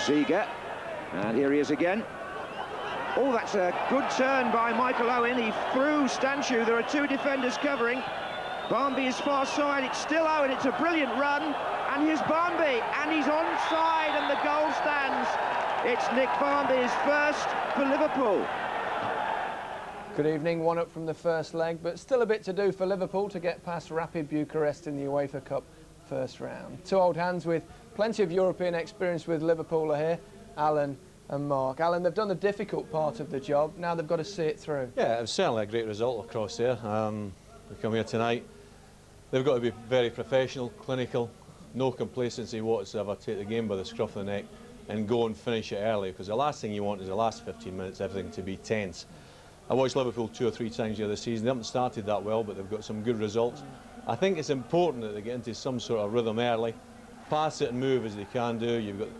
Ziege, and here he is again. Oh, that's a good turn by Michael Owen. He threw Stanchu. There are two defenders covering. Barmby is far side. It's still Owen. It's a brilliant run. And here's Barmby. And he's onside, and the goal stands. It's Nick Barmby's first for Liverpool. Good evening. One up from the first leg, but still a bit to do for Liverpool to get past Rapid Bucharest in the UEFA Cup first round. Two old hands with plenty of European experience with Liverpool are here, Alan and Mark. Alan, they've done the difficult part of the job. Now they've got to see it through. Yeah, it was certainly a great result across there. We come here tonight. They've got to be very professional, clinical, no complacency whatsoever. Take the game by the scruff of the neck and go and finish it early, because the last thing you want is the last 15 minutes, everything to be tense. I watched Liverpool 2 or 3 times the other season. They haven't started that well, but they've got some good results. I think it's important that they get into some sort of rhythm early, pass it and move as they can do. You've got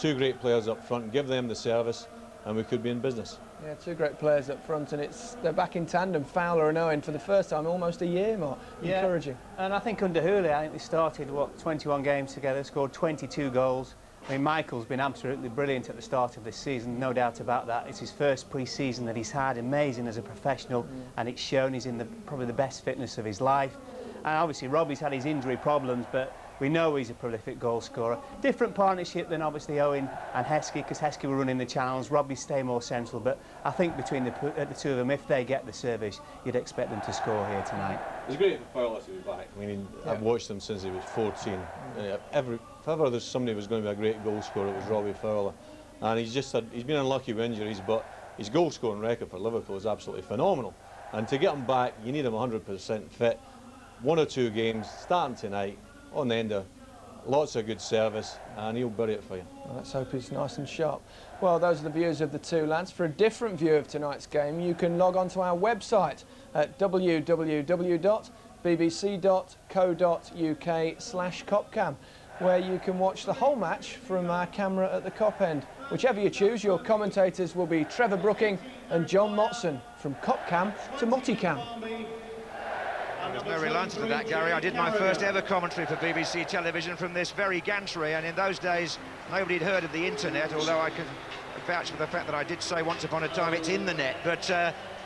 two great players up front, give them the service, and we could be in business. Yeah, two great players up front, and they're back in tandem, Fowler and Owen, for the first time almost a year, Mark. Yeah, encouraging. And I think under Hooley, I think they started, 21 games together, scored 22 goals. I mean, Michael's been absolutely brilliant at the start of this season, no doubt about that. It's his first pre-season that he's had, amazing as a professional, and it's shown he's in probably the best fitness of his life. And obviously Robbie's had his injury problems, but we know he's a prolific goal scorer. Different partnership than obviously Owen and Heskey, because Heskey were running the channels. Robbie stay more central, but I think between the two of them, if they get the service, you'd expect them to score here tonight. It's great for Fowler to be back. I mean, I've watched him since he was 14. If ever there's somebody who was going to be a great goal scorer, it was Robbie Fowler. And he's been unlucky with injuries, but his goal scoring record for Liverpool is absolutely phenomenal. And to get him back, you need him 100% fit. 1 or 2 games, starting tonight, on the end of lots of good service, and he'll bury it for you. Well, let's hope he's nice and sharp. Well, those are the views of the two lads. For a different view of tonight's game, you can log on to our website at www.bbc.co.uk/Copcam, where you can watch the whole match from our camera at the Cop end. Whichever you choose, your commentators will be Trevor Brooking and John Motson, from Copcam to Motticam. There's no real answer to that, Gary. I did my first ever commentary for BBC television from this very gantry, and in those days nobody had heard of the internet, although I can vouch for the fact that I did say once upon a time it's in the net. But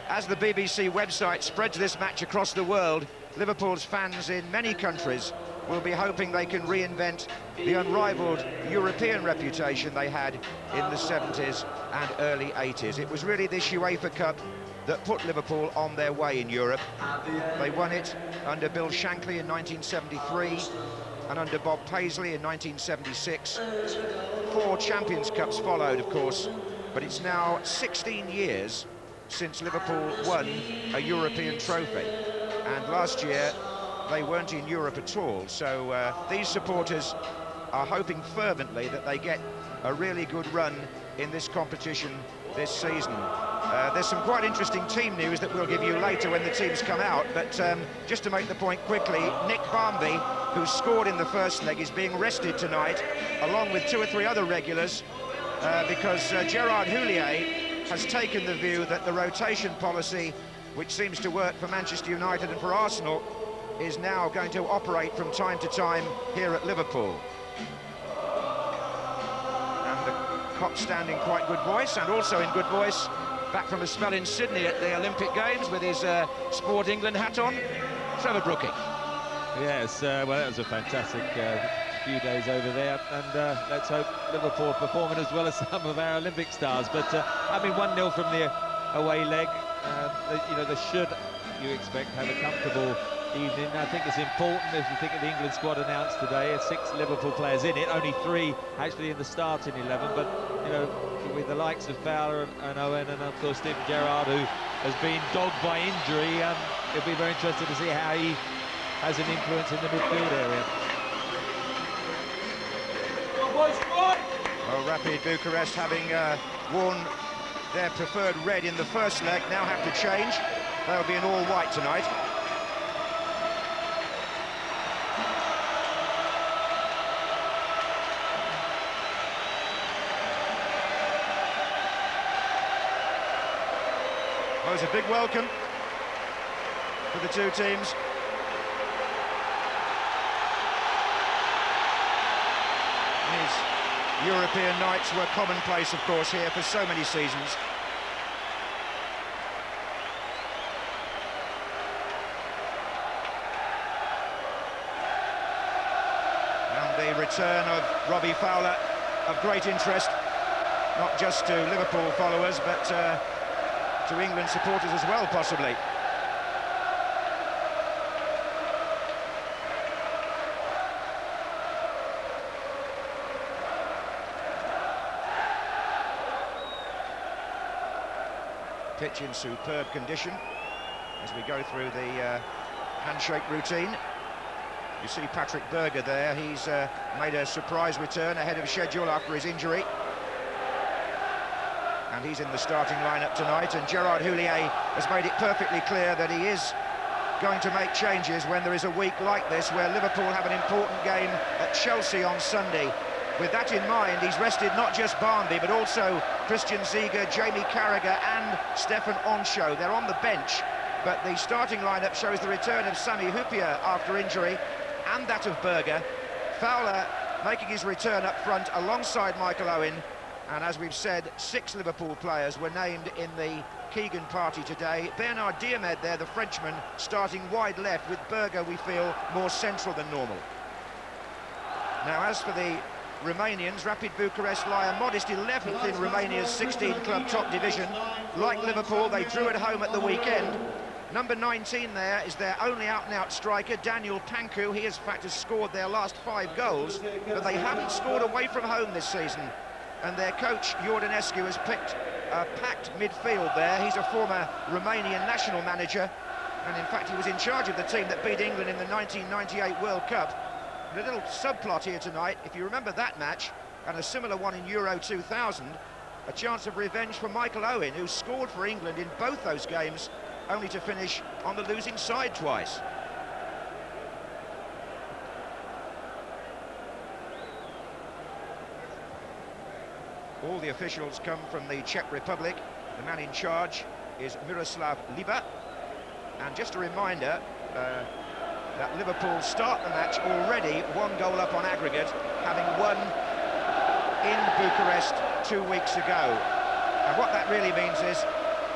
as the BBC website spreads this match across the world, Liverpool's fans in many countries will be hoping they can reinvent the unrivaled European reputation they had in the 70s and early 80s. It was really this UEFA Cup that put Liverpool on their way in Europe. They won it under Bill Shankly in 1973 and under Bob Paisley in 1976. 4 Champions Cups followed, of course, but it's now 16 years since Liverpool won a European trophy. And last year, they weren't in Europe at all. So these supporters are hoping fervently that they get a really good run in this competition this season. There's some quite interesting team news that we'll give you later when the teams come out, but just to make the point quickly, Nick Barmby, who scored in the first leg, is being rested tonight, along with 2 or 3 other regulars, because Gerard Houllier has taken the view that the rotation policy, which seems to work for Manchester United and for Arsenal, is now going to operate from time to time here at Liverpool. And the Cop stand in quite good voice, and also in good voice, back from a spell in Sydney at the Olympic Games with his Sport England hat on, Trevor Brooking. Yes, well, that was a fantastic few days over there, and let's hope Liverpool performing as well as some of our Olympic stars. But I mean, 1-0 from the away leg, you know, they should, you expect, have a comfortable evening. I think it's important, if you think of the England squad announced today, 6 Liverpool players in it, only 3 actually in the starting 11, but you know, with the likes of Fowler and Owen, and of course Steven Gerrard, who has been dogged by injury, it'll be very interesting to see how he has an influence in the midfield area. Well, Rapid Bucharest, having worn their preferred red in the first leg, now have to change. They'll be in all white tonight. Well, it's a big welcome for the two teams. Here's European nights were commonplace, of course, here for so many seasons. And the return of Robbie Fowler of great interest, not just to Liverpool followers, but to England supporters as well, possibly. Pitch in superb condition as we go through the handshake routine. You see Patrick Berger there. He's made a surprise return ahead of schedule after his injury, and he's in the starting lineup tonight. And Gerard Houllier has made it perfectly clear that he is going to make changes when there is a week like this, where Liverpool have an important game at Chelsea on Sunday. With that in mind, he's rested not just Barnby, but also Christian Ziege, Jamie Carragher and Stefan Onsho. They're on the bench, but the starting lineup shows the return of Sami Hyypiä after injury, and that of Berger. Fowler making his return up front alongside Michael Owen, and as we've said, 6 Liverpool players were named in the Keegan party today. Bernard Diomed there, the Frenchman, starting wide left, with Berger, we feel, more central than normal. Now, as for the Romanians, Rapid Bucharest lie a modest 11th in Romania's 16-club top division. Like Liverpool, they drew at home at the weekend. Number 19 there is their only out-and-out striker, Daniel Pancu. He, in fact, has scored their last 5 goals, but they haven't scored away from home this season. And their coach, Iordanescu, has picked a packed midfield there. He's a former Romanian national manager, and in fact, he was in charge of the team that beat England in the 1998 World Cup. A little subplot here tonight, if you remember that match, and a similar one in Euro 2000, a chance of revenge for Michael Owen, who scored for England in both those games, only to finish on the losing side twice. All the officials come from the Czech Republic. The man in charge is Miroslav Liba. And just a reminder, that Liverpool start the match already 1 goal up on aggregate, having won in Bucharest 2 weeks ago. And what that really means is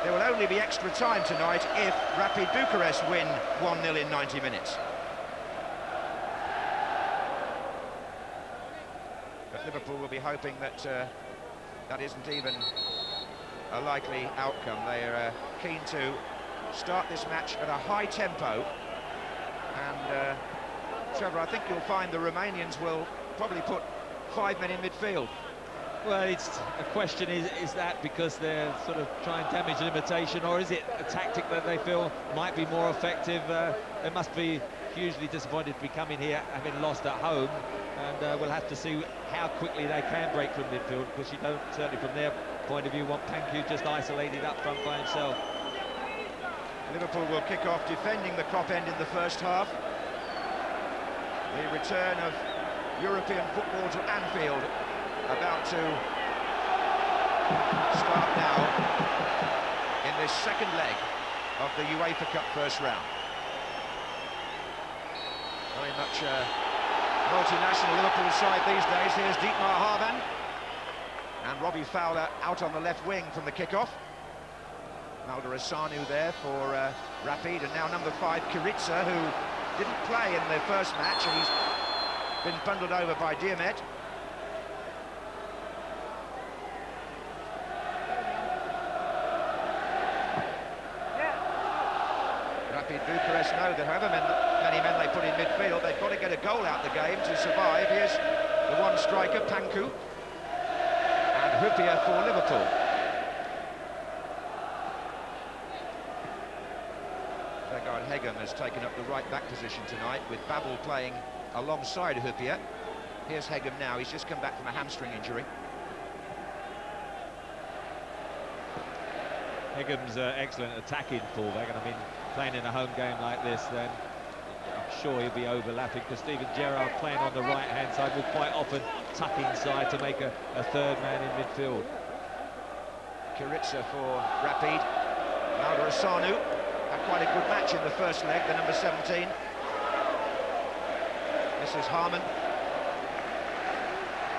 there will only be extra time tonight if Rapid Bucharest win 1-0 in 90 minutes. But Liverpool will be hoping that that isn't even a likely outcome. They're keen to start this match at a high tempo. And Trevor, I think you'll find the Romanians will probably put 5 men in midfield. Well, it's a question, is that because they're sort of trying to damage an imitation, or is it a tactic that they feel might be more effective? They must be hugely disappointed to be coming here having lost at home, and we'll have to see how quickly they can break from midfield, because you don't, certainly from their point of view, want Pancu just isolated up front by himself. Liverpool will kick off defending the Kop end in the first half. The return of European football to Anfield about to start now in this second leg of the UEFA Cup first round. Very much a multinational Liverpool side these days. Here's Dietmar Hamann and Robbie Fowler out on the left wing from the kick-off. Maldarasanu there for Rapid, and now number 5 Kiritsa, who didn't play in the first match, and he's been bundled over by Diomed. Rapid Bucharest know that however many men they put in midfield, they've got to get a goal out the game to survive. Here's the one striker, Pancu, and Hyypiä for Liverpool. Hegem has taken up the right-back position tonight, with Babel playing alongside Hyypiä. Here's Hegem now, he's just come back from a hamstring injury. Hegem's excellent attacking fullback, and I mean, playing in a home game like this, then I'm sure he'll be overlapping, because Steven Gerrard playing on the right-hand side will quite often tuck inside to make a third man in midfield. Kiritsa for Rapid. Maldarasanu had quite a good match in the first leg, the number 17. This is Harman.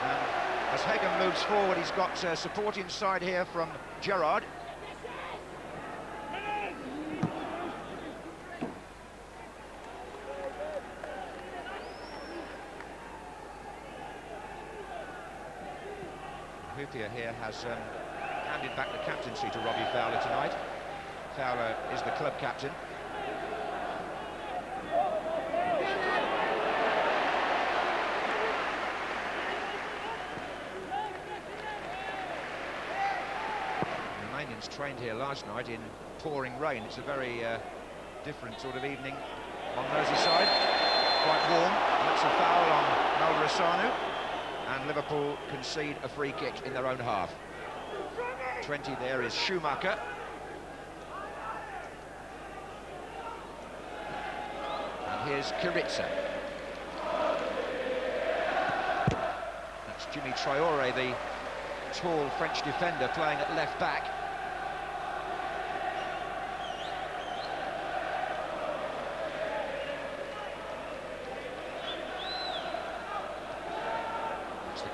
And As Hagen moves forward, he's got support inside here from Gerrard. Hupia here has handed back the captaincy to Robbie Fowler tonight. Fowler is the club captain. The Romanians trained here last night in pouring rain. It's a very different sort of evening on Merseyside. Quite warm. That's a foul on Maldrasanu. And Liverpool concede a free kick in their own half. 20 there is Schumacher. And here's Kuritsa. That's Jimmy Traoré, the tall French defender, playing at left back.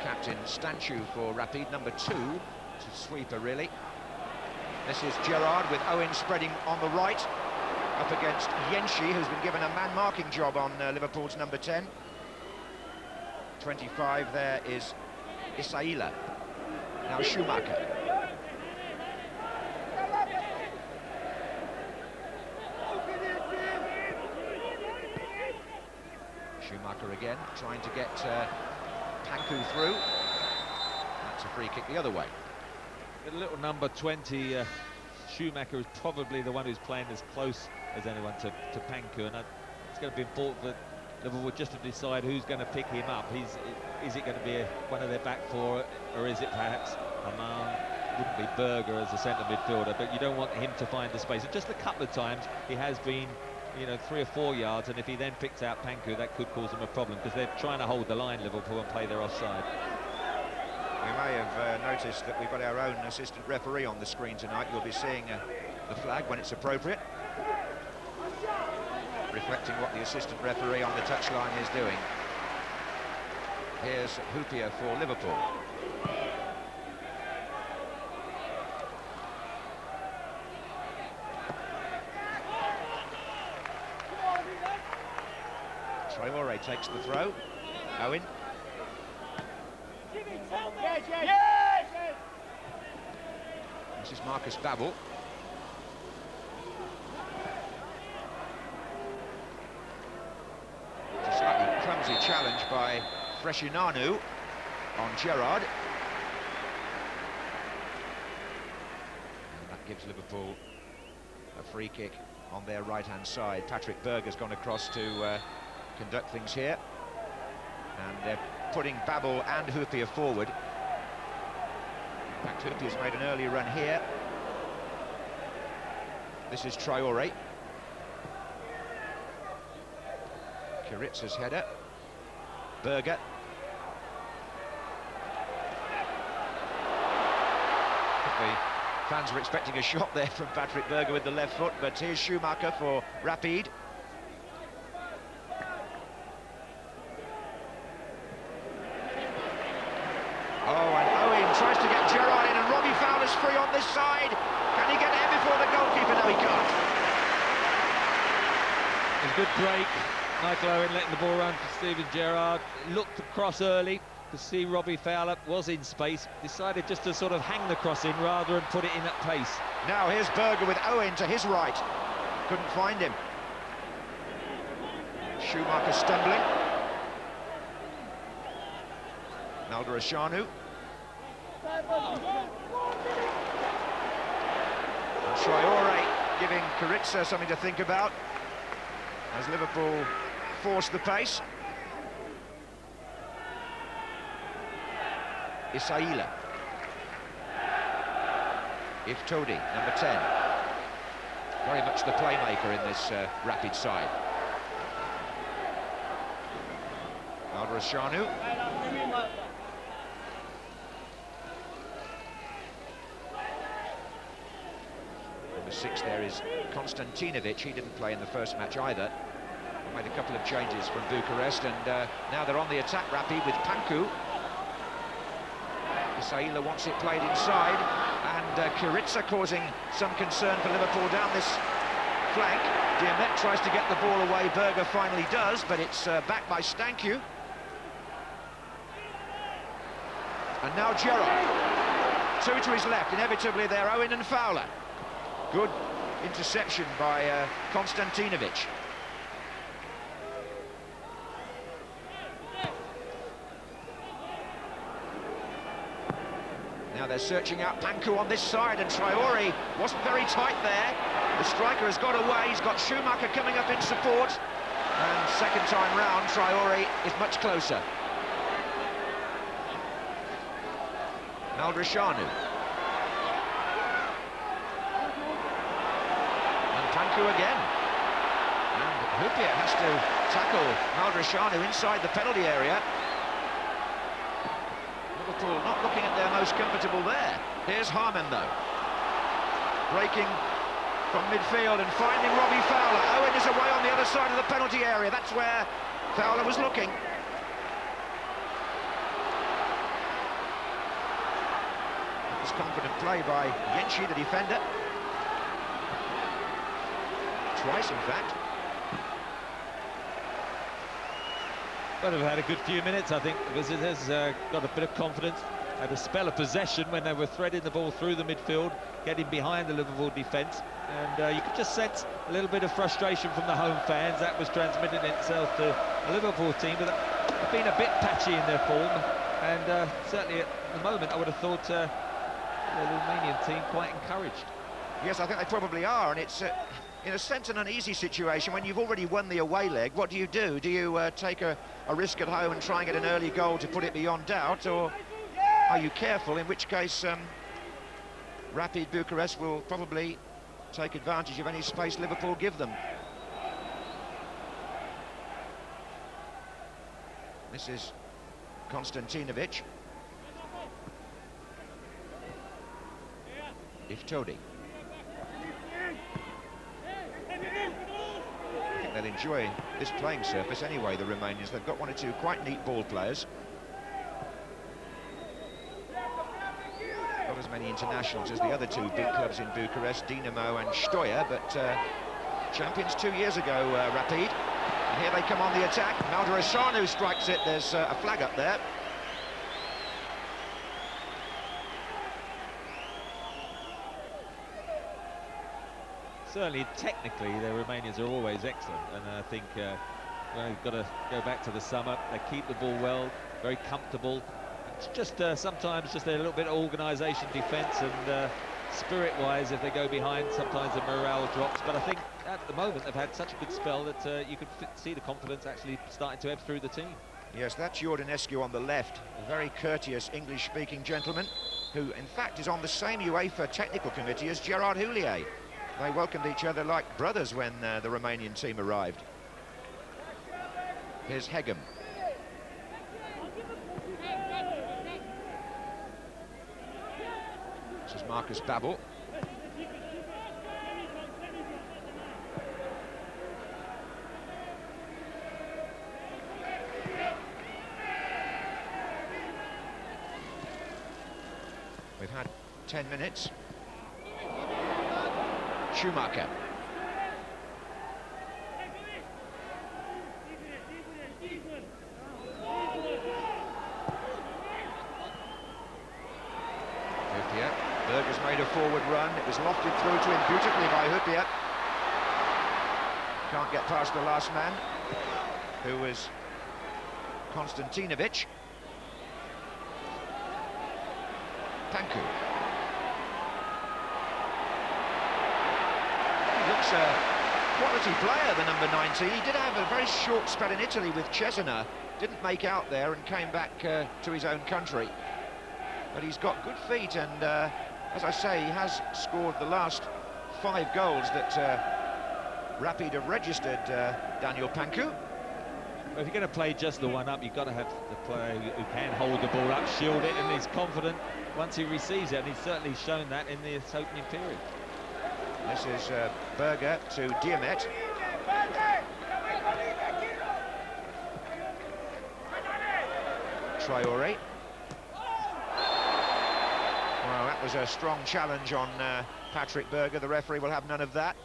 Captain Stanchu for Rapid, number 2, it's a sweeper really. This is Gerrard with Owen spreading on the right, up against Yenshi, who's been given a man-marking job on Liverpool's number 10. 25 there is Isaila. Now Schumacher. Schumacher again, trying to get Panku through. That's a free kick the other way. The little number 20, Schumacher, is probably the one who's playing as close as anyone to Panku, and it's going to be important for Liverpool just to decide who's going to pick him up. Is it going to be one of their back four, or is it perhaps Haman? Wouldn't be Berger as a centre midfielder, but you don't want him to find the space. And just a couple of times he has been, you know, 3 or 4 yards, and if he then picks out Panku, that could cause them a problem, because they're trying to hold the line, Liverpool, and play their offside. We may have noticed that we've got our own assistant referee on the screen tonight. You'll be seeing the flag when it's appropriate, reflecting what the assistant referee on the touchline is doing. Here's Hupia for Liverpool. Traoré takes the throw. Owen. This is Marcus Babbel. It's a slightly clumsy challenge by Freshinanu on Gerrard. And that gives Liverpool a free kick on their right-hand side. Patrick Berger's gone across to conduct things here, and they're putting Babbel and Hupia forward. In fact, Hupia's made an early run here. This is Traoré. Kuritsa's header. Berger. The fans were expecting a shot there from Patrick Berger with the left foot, but here's Schumacher for Rapid. Oh, and Owen tries to get Gerrard in, and Robbie Fowler's free on this side. Can he get there before the goalkeeper? No, he can't. It's a good break. Michael Owen letting the ball run for Steven Gerrard. Looked across early to see Robbie Fowler was in space. Decided just to sort of hang the cross in rather than put it in at pace. Now here's Berger with Owen to his right. Couldn't find him. Schumacher stumbling. Maldrasanu. Traoré giving Kuritsa something to think about as Liverpool force the pace. Isaila. Iftodi, number 10. Very much the playmaker in this Rapid side. Maldrasanu. Number 6 there is Konstantinovic. He didn't play in the first match either. Made a couple of changes from Bucharest, and now they're on the attack, Rapid, with Panku. Isaila wants it played inside, and Kuritsa causing some concern for Liverpool down this flank. Diemet tries to get the ball away, Berger finally does, but it's backed by Stanku. And now Gerrard, two to his left, inevitably they're Owen and Fowler. Good interception by Konstantinovic. Now they're searching out Panku on this side, and Traore wasn't very tight there. The striker has got away, he's got Schumacher coming up in support. And second time round, Traore is much closer. Maldrashanu. And Panku again. And Hupia has to tackle Maldrashanu inside the penalty area. Liverpool not looking at their most comfortable there. Here's Harman though. Breaking from midfield and finding Robbie Fowler. Owen is away on the other side of the penalty area. That's where Fowler was looking. Confident play by Yenchi, the defender. Twice, in fact. But have had a good few minutes, I think. The visitors got a bit of confidence, had a spell of possession when they were threading the ball through the midfield, getting behind the Liverpool defence, and you could just sense a little bit of frustration from the home fans. That was transmitting itself to the Liverpool team, but they've been a bit patchy in their form, and certainly at the moment I would have thought the Romanian team quite encouraged. Yes, I think they probably are, and it's in a sense an uneasy situation when you've already won the away leg. What do? Do you take a risk at home and try and get an early goal to put it beyond doubt, or are you careful, in which case Rapid Bucharest will probably take advantage of any space Liverpool give them. This is Konstantinovic. Iftodi. I think they'll enjoy this playing surface anyway, the Romanians. They've got one or two quite neat ball players. Not as many internationals as the other two big clubs in Bucharest, Dinamo and Stoia, but champions 2 years ago, Rapid. And here they come on the attack. Maldrashanu strikes it. There's a flag up there. Certainly, technically, the Romanians are always excellent, and I think we've got to go back to the summer. They keep the ball well, very comfortable. It's just sometimes just a little bit of organisation, defence, and spirit-wise, if they go behind, sometimes the morale drops. But I think at the moment they've had such a good spell that you could see the confidence actually starting to ebb through the team. Yes, that's Iordanescu on the left, a very courteous English-speaking gentleman, who in fact is on the same UEFA technical committee as Gerard Houllier. They welcomed each other like brothers when the Romanian team arrived. Here's Hegem. This is Marcus Babbel. We've had 10 minutes. Schumacher. Hupia. Berger's made a forward run. It was lofted through to him beautifully by Hupia. Can't get past the last man, who was Konstantinovic. Panku. Looks a quality player, the number 19. He did have a very short spell in Italy with Cesena, didn't make out there and came back to his own country. But he's got good feet, and as I say, he has scored the last 5 goals that Rapid have registered, Daniel Panku. Well, if you're going to play just the one up, you've got to have the player who can hold the ball up, shield it, and he's confident once he receives it, and he's certainly shown that in this opening period. This is Berger to Diemet. Traore. Well, that was a strong challenge on Patrick Berger. The referee will have none of that.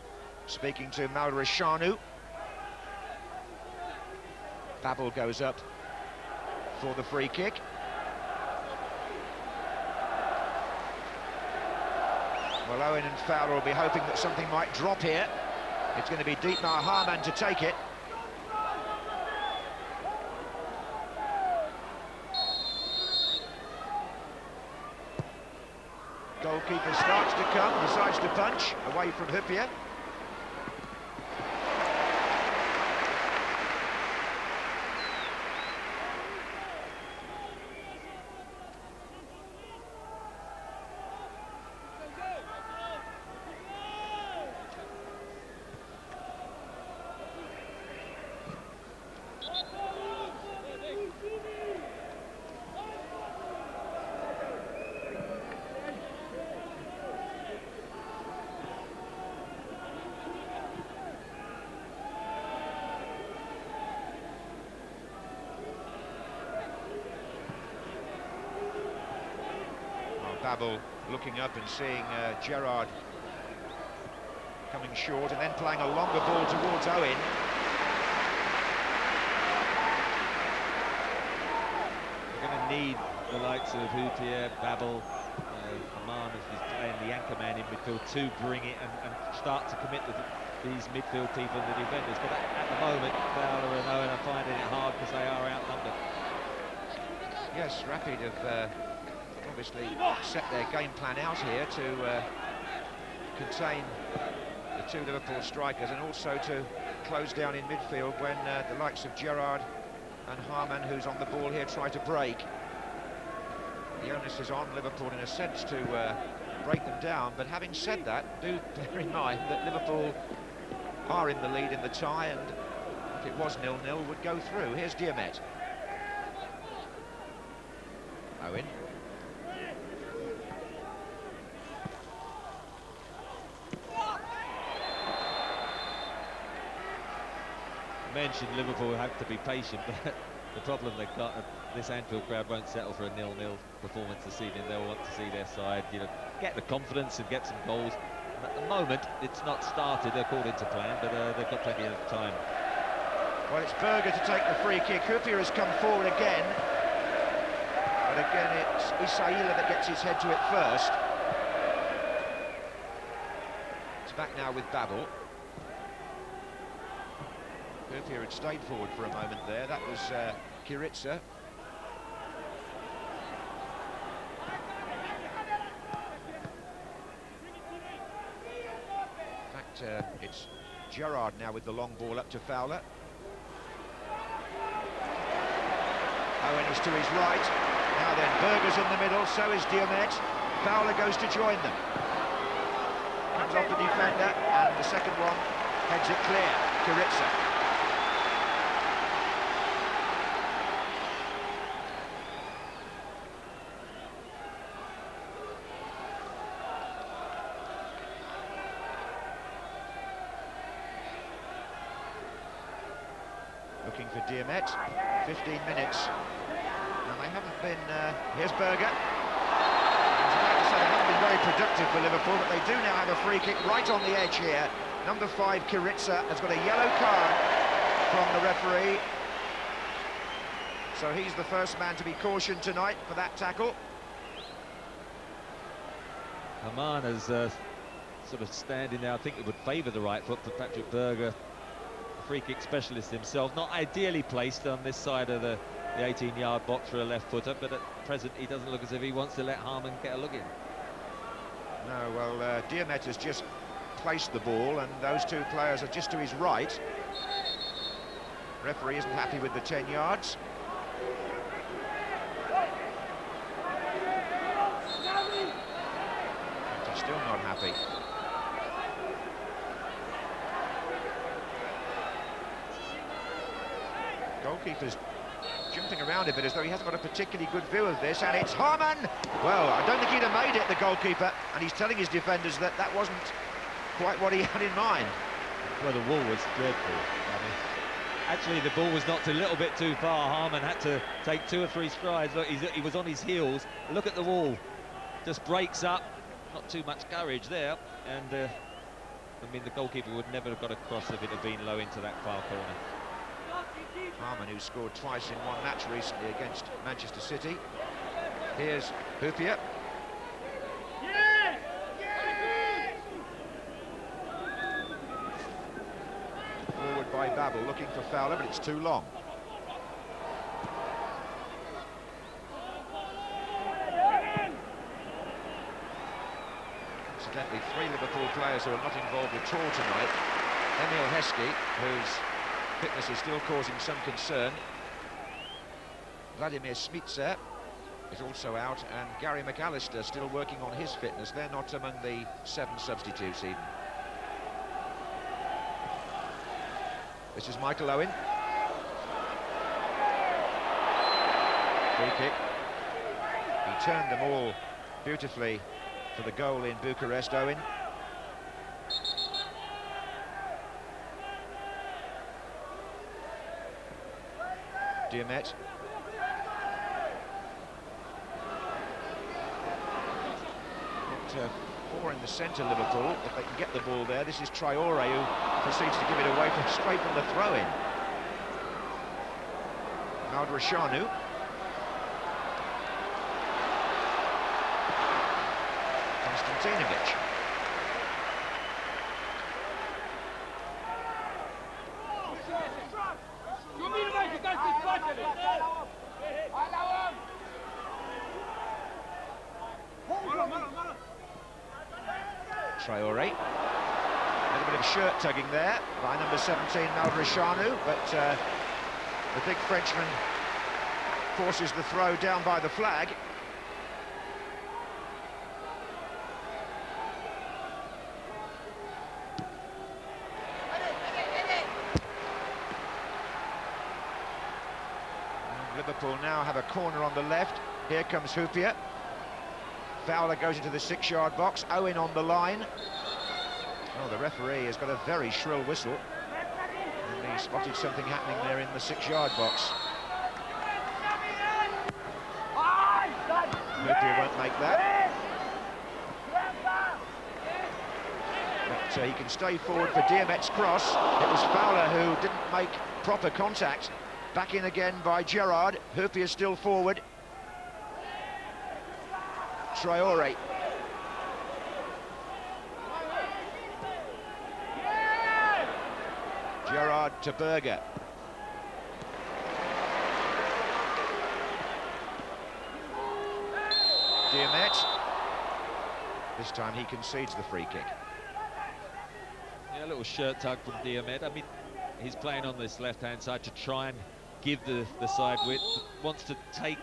Speaking to Malrishanu. Babel goes up for the free kick. Well, Owen and Fowler will be hoping that something might drop here. It's going to be Dietmar Hamann to take it. Goalkeeper starts to come, decides to punch away from Huppier. Babel looking up and seeing Gerrard coming short and then playing a longer ball towards Owen. We're going to need the likes of Huppier, Babel, Hamann, if he's playing the anchor man in midfield, to bring it and start to commit these midfield people and the defenders. But at the moment, Fowler and Owen are finding it hard because they are outnumbered. Yes, Rapid have obviously set their game plan out here to contain the two Liverpool strikers and also to close down in midfield when the likes of Gerrard and Hamann, who's on the ball here, try to break. The onus is on Liverpool in a sense to break them down, but having said that, do bear in mind that Liverpool are in the lead in the tie, and if it was 0-0 would go through. Here's Diomet. Owen. Mentioned Liverpool have to be patient, but the problem they've got, this Anfield crowd won't settle for a 0-0 performance this evening. They'll want to see their side, get the confidence and get some goals. And at the moment, it's not started according to plan, but they've got plenty of time. Well, it's Berger to take the free kick. Huppier has come forward again, but again it's Isaila that gets his head to it first. It's back now with Babel. Huppier had stayed forward for a moment there. That was Kiritsa. In fact, it's Gerrard now with the long ball up to Fowler. Owen is to his right. Now then, Berger's in the middle, so is Diomet. Fowler goes to join them. Comes off the defender, and the second one heads it clear. Kiritsa. Looking for Diomet, 15 minutes, and they haven't been, here's Berger. I was about to say they haven't been very productive for Liverpool, but they do now have a free kick right on the edge here. Number 5, Kiritsa, has got a yellow card from the referee. So he's the first man to be cautioned tonight for that tackle. Hamann is sort of standing there. I think it would favour the right foot for Patrick Berger. Free kick specialist himself, not ideally placed on this side of the 18-yard box for a left footer, but at present he doesn't look as if he wants to let Hamann get a look in. No, well, Diomet has just placed the ball, and those two players are just to his right. Referee isn't happy with the 10 yards. He's still not happy. Goalkeeper's jumping around a bit as though he hasn't got a particularly good view of this, and it's Hamann! Well, I don't think he'd have made it, the goalkeeper, and he's telling his defenders that that wasn't quite what he had in mind. Well, the wall was dreadful. I mean, actually, the ball was knocked a little bit too far. Hamann had to take 2 or 3 strides. Look, he was on his heels. Look at the wall. just breaks up. Not too much courage there, and I mean, the goalkeeper would never have got across if it had been low into that far corner. Harman, who scored twice in one match recently against Manchester City. Here's Hupia. Forward by Babel, looking for Fowler, but it's too long. Incidentally, 3 Liverpool players who are not involved at all tonight. Emil Heskey, whose fitness is still causing some concern. Vladimir Smitser is also out, and Gary McAllister still working on his fitness. They're not among the 7 substitutes even. This is Michael Owen. Free kick. He turned them all beautifully for the goal in Bucharest, Owen. Diomet. Got 4 in the centre, Liverpool, if they can get the ball there. This is Traore, who proceeds to give it away straight from the throw-in. Maldrashanu. Konstantinovic. Traore. A little bit of shirt tugging there by number 17, Maldrashanu, but the big Frenchman forces the throw down by the flag. Liverpool now have a corner on the left. Here comes Hupia. Fowler goes into the 6-yard box. Owen on the line. Oh, the referee has got a very shrill whistle. And he spotted something happening there in the 6-yard box. Hupia won't make that. But he can stay forward for Diomet's cross. It was Fowler who didn't make proper contact. Back in again by Gerrard. Hupia still forward. Traore. Gerrard to Berger. Diomet. This time he concedes the free kick. Yeah, a little shirt tug from Diomet. I mean, he's playing on this left-hand side to try and give the side width. Wants to take,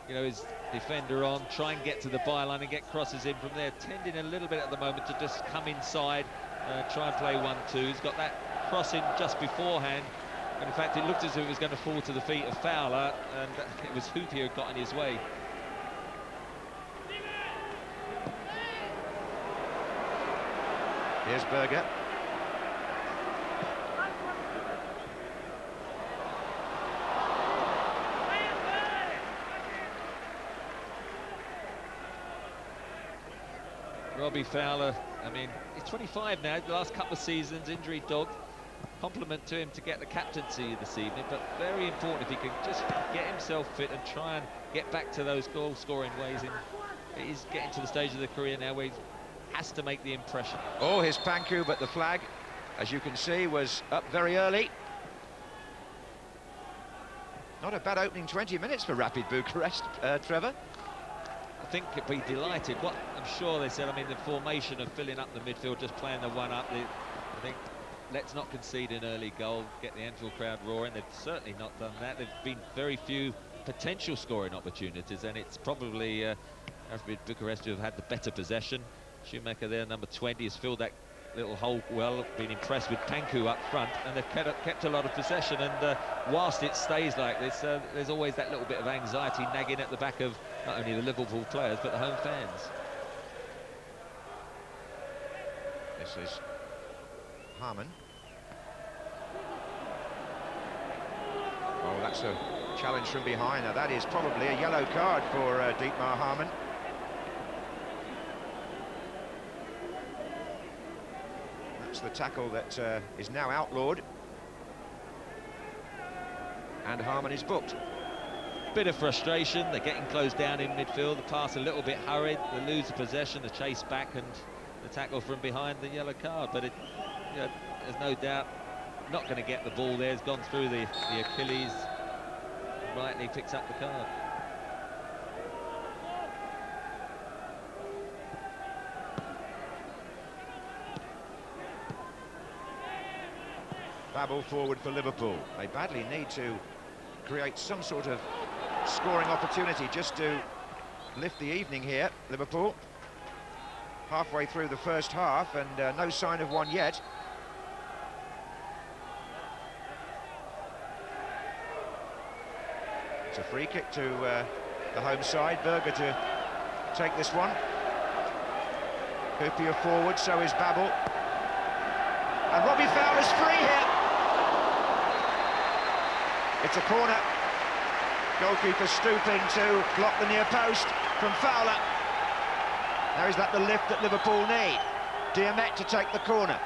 you know, his defender on, try and get to the byline and get crosses in from there. Tending a little bit at the moment to just come inside, try and play 1-2. He's got that cross in just beforehand, and in fact it looked as if it was going to fall to the feet of Fowler, and it was Hupia who got in his way. Here's Berger. Robbie Fowler, I mean, he's 25 now, the last couple of seasons, injury dogged. Compliment to him to get the captaincy this evening, but very important if he can just get himself fit and try and get back to those goal-scoring ways. He's getting to the stage of the career now where he has to make the impression. Oh, here's Panku, but the flag, as you can see, was up very early. Not a bad opening 20 minutes for Rapid Bucharest, Trevor. I think he'd be delighted. What I'm sure they said, I mean, the formation of filling up the midfield, just playing the one up, I think, let's not concede an early goal, get the Anfield crowd roaring. They've certainly not done that. There've been very few potential scoring opportunities, and it's probably Rapid Bucharest who have had the better possession. Schumacher there, number 20, has filled that little hole well, been impressed with Panku up front, and they've kept a lot of possession, and whilst it stays like this, there's always that little bit of anxiety nagging at the back of not only the Liverpool players, but the home fans. This is Harman. Oh, that's a challenge from behind. Now, that is probably a yellow card for Dietmar Harman. the tackle that is now outlawed. And Harman is booked. Bit of frustration, they're getting closed down in midfield, the pass a little bit hurried, they lose the possession, the chase back and the tackle from behind, the yellow card. But there's no doubt not going to get the ball there. It's gone through the Achilles. Rightly picks up the card. Babel forward for Liverpool. They badly need to create some sort of scoring opportunity just to lift the evening here, Liverpool. Halfway through the first half and no sign of one yet. It's a free kick to the home side. Berger to take this one. Hupia forward, so is Babel. And Robbie Fowler's free here. It's a corner. Goalkeeper stooping to block the near post from Fowler. Now is that the lift that Liverpool need? Diamet to take the corner.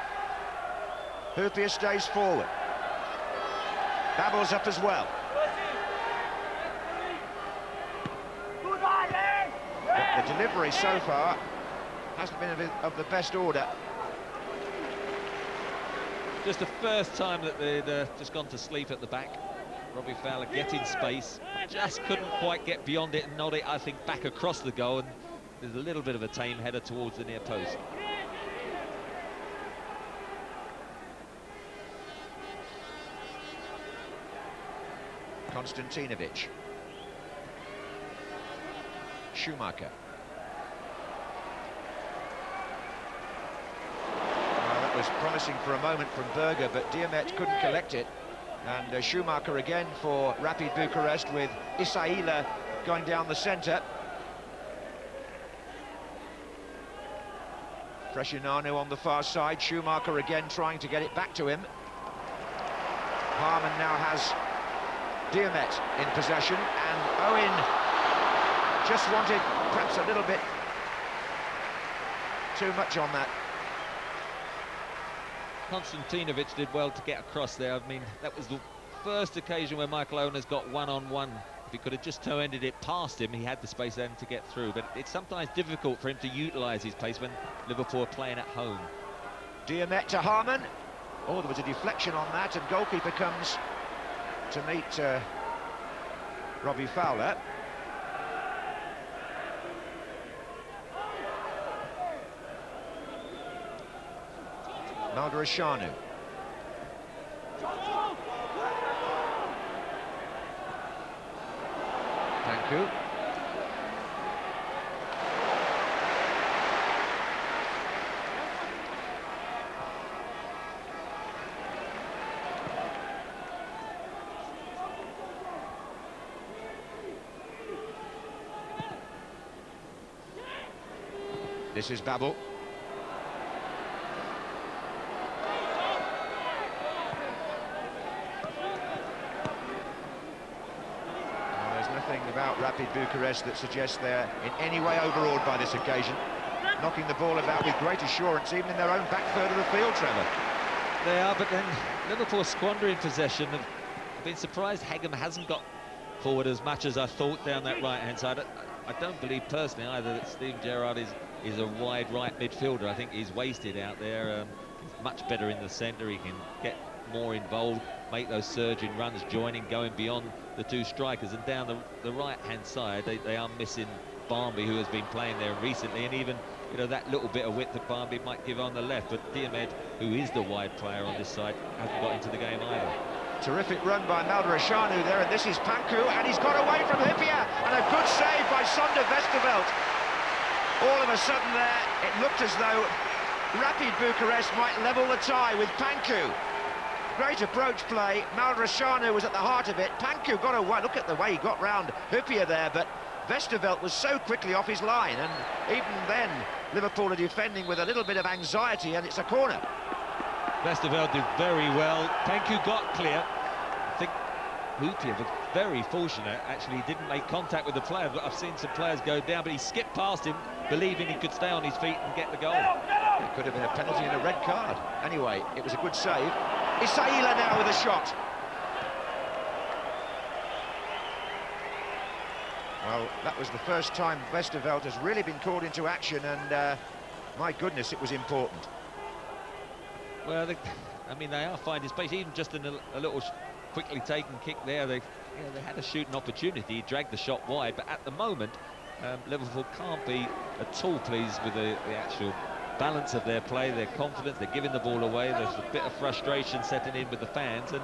Hupia stays forward. Babel's up as well. But the delivery so far hasn't been of the best order. Just the first time that they'd just gone to sleep at the back. Robbie Fowler getting space, just couldn't quite get beyond it and nod it, I think, back across the goal, and there's a little bit of a tame header towards the near post. Konstantinovic. Schumacher. That was promising for a moment from Berger, but Diamet couldn't collect it. And Schumacher again for Rapid Bucharest, with Isaila going down the centre. Freshinanu on the far side. Schumacher again trying to get it back to him. Harman now has Diamet in possession, and Owen just wanted perhaps a little bit too much on that. Konstantinovic did well to get across there. I mean, that was the first occasion where Michael Owen has got one-on-one. If he could have just toe-ended it past him, he had the space then to get through. But it's sometimes difficult for him to utilise his pace when Liverpool are playing at home. Diamet to Harman. Oh, there was a deflection on that, and goalkeeper comes to meet Robbie Fowler. Malgarashanu. Panku. This is Babel. About Rapid Bucharest that suggests they're in any way overawed by this occasion, knocking the ball about with great assurance, even in their own back third of the field, Trevor. They are, but then Liverpool squandering possession. I've been surprised Hegem hasn't got forward as much as I thought down that right-hand side. I don't believe personally either that Steven Gerrard is a wide right midfielder. I think he's wasted out there. He's much better in the centre. He can get more involved, make those surging runs, joining, going beyond the two strikers. And down the right-hand side, they are missing Barmby, who has been playing there recently, and even that little bit of width that Barmby might give on the left. But Diamet, who is the wide player on this side, hasn't got into the game either. Terrific run by Malgarashanu there, and this is Panku, and he's got away from Hupia, and a good save by Sander Westerveld. All of a sudden there, it looked as though Rapid Bucharest might level the tie with Panku. Great approach play. Malgarashanu was at the heart of it. Panku got away. Look at the way he got round Hupia there, but Westerveld was so quickly off his line, and even then Liverpool are defending with a little bit of anxiety, and it's a corner. Westerveld did very well. Panku got clear. I think Hupia was very fortunate. Actually, he didn't make contact with the player. I've seen some players go down, but he skipped past him, believing he could stay on his feet and get the goal. It could have been a penalty and a red card. Anyway, it was a good save. Isaila now with a shot. Well, that was the first time Westerveld has really been called into action, and my goodness, it was important. Well, I mean, they are finding space, even just in a little quickly taken kick there. They had a shooting opportunity, he dragged the shot wide, but at the moment, Liverpool can't be at all pleased with the actual balance of their play, their confidence. They're giving the ball away. There's a bit of frustration setting in with the fans, and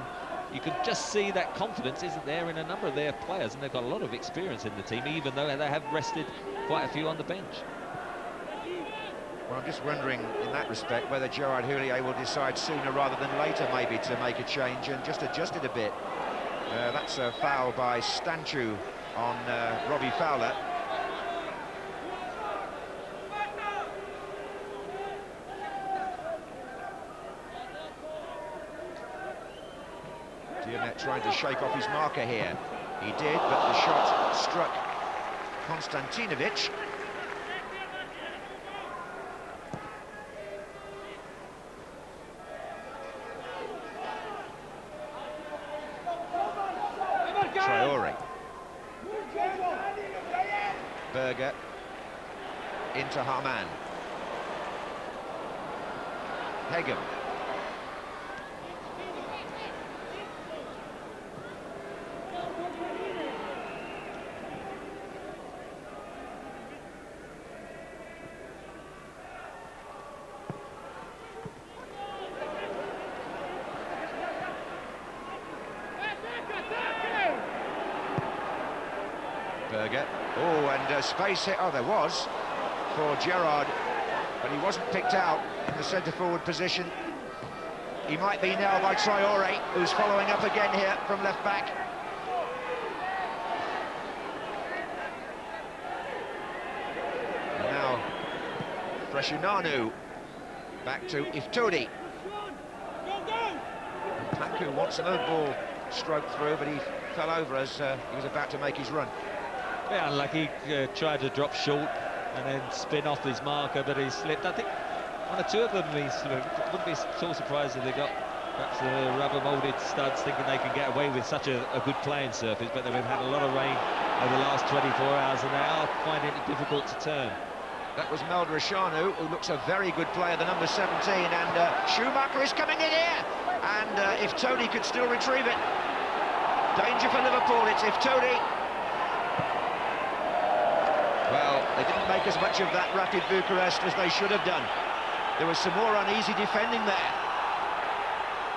you can just see that confidence isn't there in a number of their players, and they've got a lot of experience in the team, even though they have rested quite a few on the bench. Well, I'm just wondering, in that respect, whether Gerard Houllier will decide sooner rather than later, maybe, to make a change and just adjust it a bit. That's a foul by Stanchu on Robbie Fowler. Dionet trying to shake off his marker here. He did, but the shot struck Konstantinovic. Traore. Berger into Harman. Hegem. Berger. Oh, and space hit. Oh, there was for Gerard, but he wasn't picked out in the centre-forward position. He might be now by Traore, who's following up again here from left back. And now Freshinanu back to Iftodi. Panku wants another ball stroked through, but he fell over as he was about to make his run. Yeah, unlucky, tried to drop short and then spin off his marker, but he slipped. I think one or two of them, wouldn't be so surprised if they got perhaps the rubber moulded studs thinking they can get away with such a good playing surface, but they've had a lot of rain over the last 24 hours and they are finding it difficult to turn. That was Meldrashanu, who looks a very good player, the number 17, and Schumacher is coming in here, and if Tony could still retrieve it, danger for Liverpool. It's Iftodi. Well, they didn't make as much of that Rapid Bucharest as they should have done. There was some more uneasy defending there.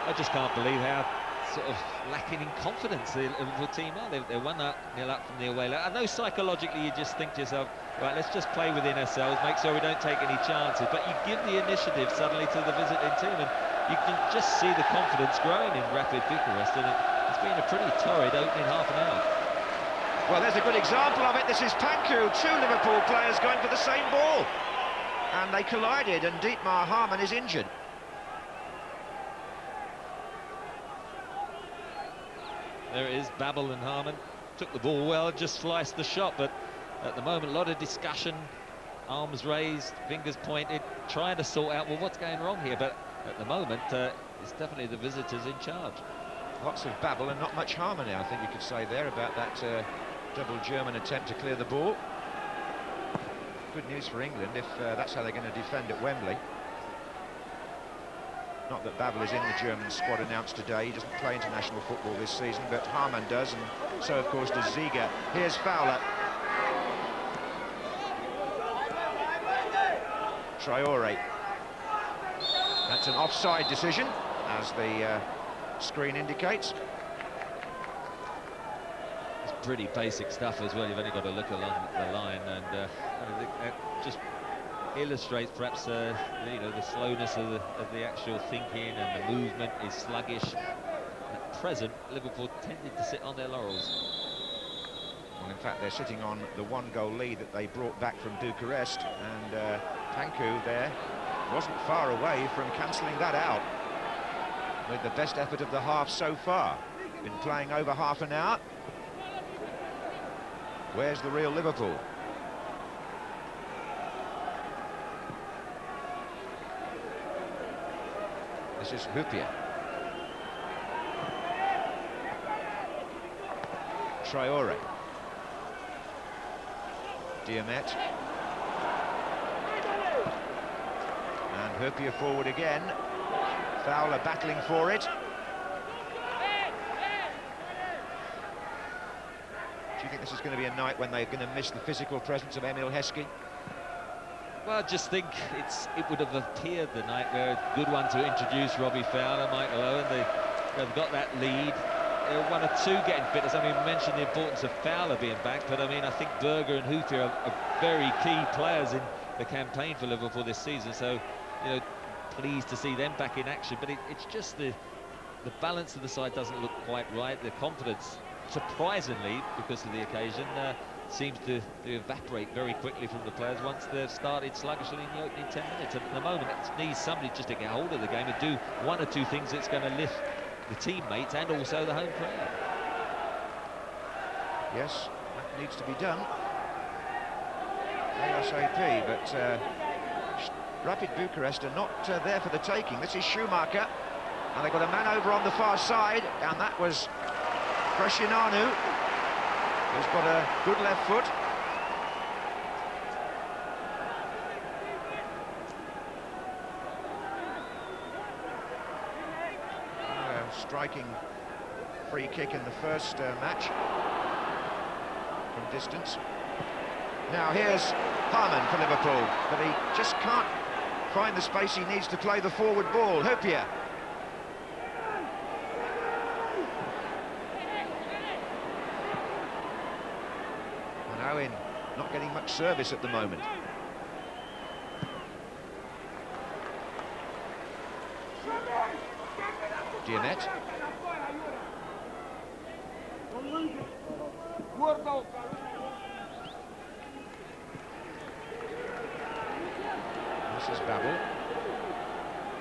I just can't believe how sort of lacking in confidence the Liverpool team are. They're 1-0 up from the away leg. I know psychologically you just think to yourself, right, let's just play within ourselves, make sure we don't take any chances, but you give the initiative suddenly to the visiting team, and you can just see the confidence growing in Rapid Bucharest, and it's been a pretty torrid opening half an hour. Well, there's a good example of it. This is Panku, two Liverpool players going for the same ball. And they collided, and Dietmar Harman is injured. There it is, Babel and Harman. Took the ball well, just sliced the shot, but at the moment, a lot of discussion, arms raised, fingers pointed, trying to sort out, well, what's going wrong here? But at the moment, it's definitely the visitors in charge. Lots of babble and not much harmony, I think you could say there, about that double German attempt to clear the ball. Good news for England if that's how they're going to defend at Wembley. Not that Babel is in the German squad announced today. He doesn't play international football this season, but Harman does, and so of course does Ziege. Here's Fowler. Traore. That's an offside decision, as the screen indicates. It's pretty basic stuff as well. You've only got to look along the line, and I think that just illustrates perhaps you know, the slowness of the actual thinking, and the movement is sluggish. At present, Liverpool tended to sit on their laurels. Well, in fact, they're sitting on the one-goal lead that they brought back from Bucharest, and Panku there wasn't far away from cancelling that out with the best effort of the half so far. Been playing over half an hour. Where's the real Liverpool? This is Hupia. Traore. Diamet. And Hupia forward again. Fowler battling for it. Do you think this is going to be a night when they're going to miss the physical presence of Emil Heskey? Well, I just think it would have appeared the night where a good one to introduce Robbie Fowler, Michael Owen. They've got that lead. One or two getting fitness. I mean, we mentioned the importance of Fowler being back, but I mean, I think Berger and Hupia are very key players in the campaign for Liverpool this season. So, you know, pleased to see them back in action. But it's just the balance of the side doesn't look quite right. The confidence, surprisingly, because of the occasion, seems to evaporate very quickly from the players once they've started sluggishly in the opening 10 minutes. And at the moment, it needs somebody just to get hold of the game and do one or two things that's going to lift the teammates and also the home crowd. Yes, that needs to be done ASAP, but Rapid Bucharest are not there for the taking. This is Schumacher, and they've got a man over on the far side, and that was Krashinanu, who's got a good left foot. Striking free kick in the first match from distance. Now here's Harman for Liverpool, but he just can't find the space he needs to play the forward ball. Hupia. And Owen not getting much service at the moment. Diamet. This is Babel.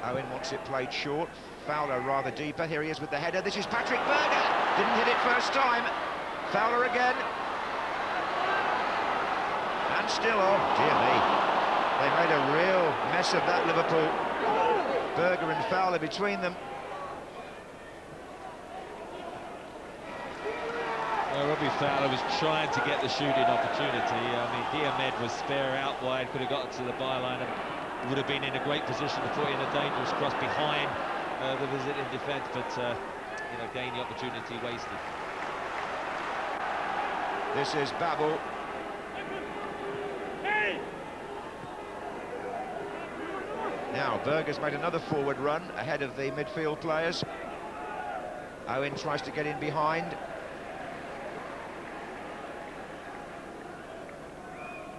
Owen wants it played short. Fowler rather deeper. Here he is with the header. This is Patrick Berger. Didn't hit it first time. Fowler again. And still, oh dear me. They made a real mess of that, Liverpool. Berger and Fowler between them. Robbie Fowler was trying to get the shooting opportunity. I mean, Diamed was spare out wide, could have got to the byline and would have been in a great position to put in a dangerous cross behind the visiting defence, but you know, again the opportunity wasted. This is Babel. Now Berger's made another forward run ahead of the midfield players. Owen tries to get in behind.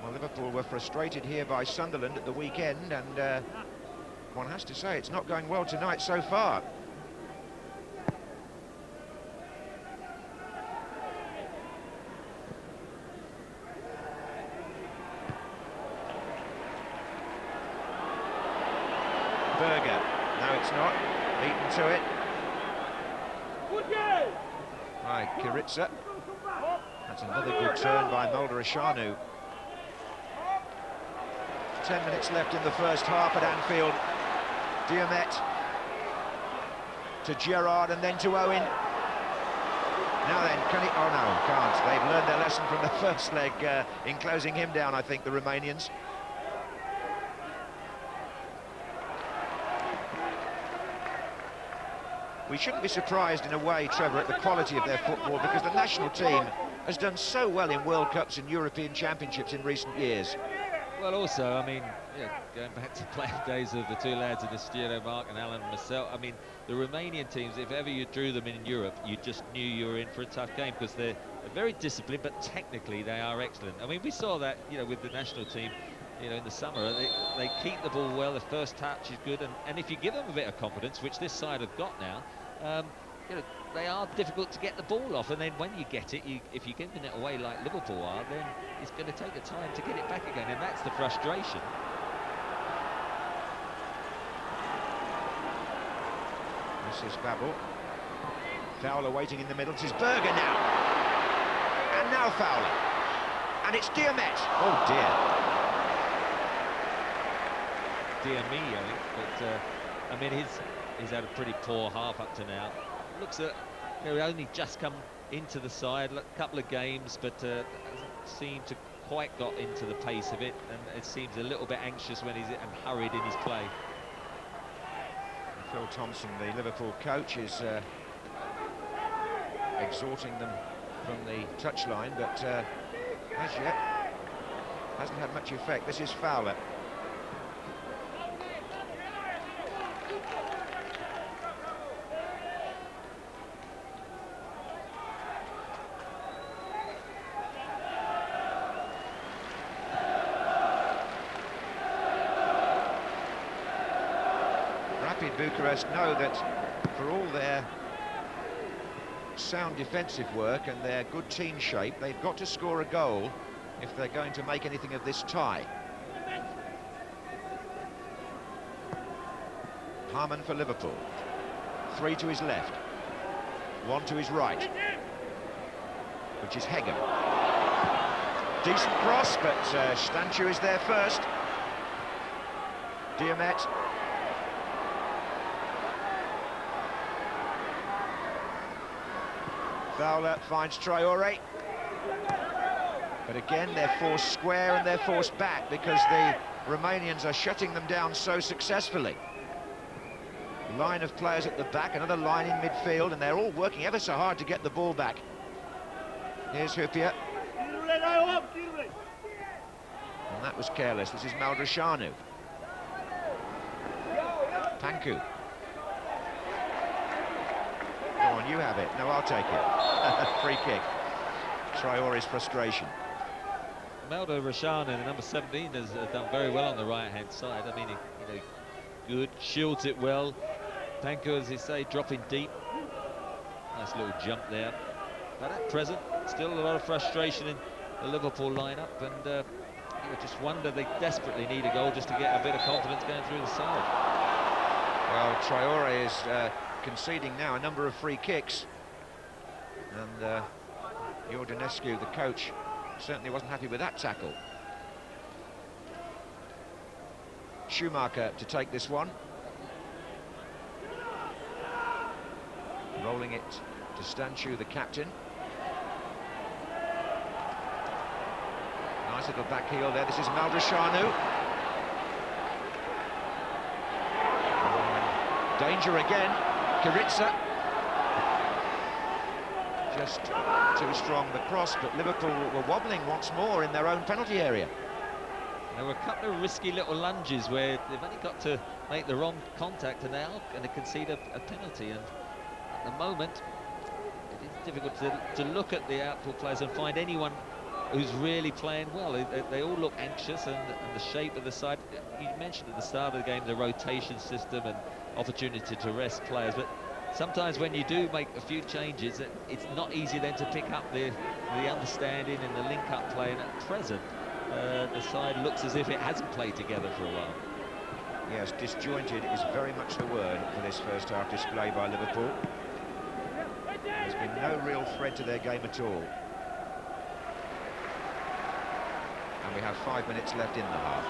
Well, Liverpool were frustrated here by Sunderland at the weekend, and one has to say it's not going well tonight so far. Berger, no it's not, beaten to it. By Kiritsa. That's another good turn by Moldar-Ashanu. 10 minutes left in the first half at Anfield. Diamet to Gerrard and then to Owen. Now then, can he... Oh no, can't. They've learned their lesson from the first leg in closing him down, I think, the Romanians. We shouldn't be surprised in a way, Trevor, at the quality of their football, because the national team has done so well in World Cups and European Championships in recent years. Well, also, I mean, yeah, going back to playing days of the two lads in the studio, Mark and Alan and myself, I mean, the Romanian teams, if ever you drew them in Europe, you just knew you were in for a tough game, because they're very disciplined, but technically they are excellent. I mean, we saw that, you know, with the national team, you know, in the summer. They keep the ball well, the first touch is good, and if you give them a bit of confidence, which this side have got now, you know, they are difficult to get the ball off, and then when you get it, if you're giving it away like Liverpool are, then it's going to take a time to get it back again, and that's the frustration. This is Babel. Fowler waiting in the middle. This is Berger now. And now Fowler. And it's Diamet. Oh dear. Dear me, I think. But I mean, he's had a pretty poor half up to now. Looks at, you know, only just come into the side, a couple of games, but hasn't seemed to quite got into the pace of it, and it seems a little bit anxious when he's and hurried in his play. Phil Thompson, the Liverpool coach, is exhorting them from the touchline, but as yet hasn't had much effect. This is Fowler. Rapid Bucharest know that for all their sound defensive work and their good team shape, they've got to score a goal if they're going to make anything of this tie. Harman for Liverpool. 3 to his left, 1 to his right, which is Hegem. Decent cross, but Stanchu is there first. Diomet. Fowler finds Traore. But again, they're forced square and they're forced back because the Romanians are shutting them down so successfully. Line of players at the back, another line in midfield, and they're all working ever so hard to get the ball back. Here's Hupia. And that was careless. This is Maldrashanu. Panku. Go on, you have it. No, I'll take it. Free kick. Traore's frustration. Maldrashanu, the number 17, has done very well on the right-hand side. I mean, you know, good, shields it well. Panku, as you say, dropping deep. Nice little jump there. But at present, still a lot of frustration in the Liverpool lineup, and you just wonder, they desperately need a goal just to get a bit of confidence going through the side. Well, Traore is conceding now a number of free kicks, and Iordanescu, the coach, certainly wasn't happy with that tackle. Schumacher to take this one. Rolling it to Stanchu, the captain. Nice little back heel there. This is Maldrashanu. Danger again. Kiritsa. Just too strong the cross, but Liverpool were wobbling once more in their own penalty area. There were a couple of risky little lunges where they've only got to make the wrong contact and they are going to concede a penalty. And at the moment, it is difficult to look at the outfield players and find anyone who's really playing well. They all look anxious, and the shape of the side. You mentioned at the start of the game the rotation system and opportunity to rest players, but sometimes when you do make a few changes, it's not easy then to pick up the understanding and the link-up play. And at present, the side looks as if it hasn't played together for a while. Yes, disjointed is very much the word for this first half display by Liverpool. There's been no real thread to their game at all. And we have 5 minutes left in the half.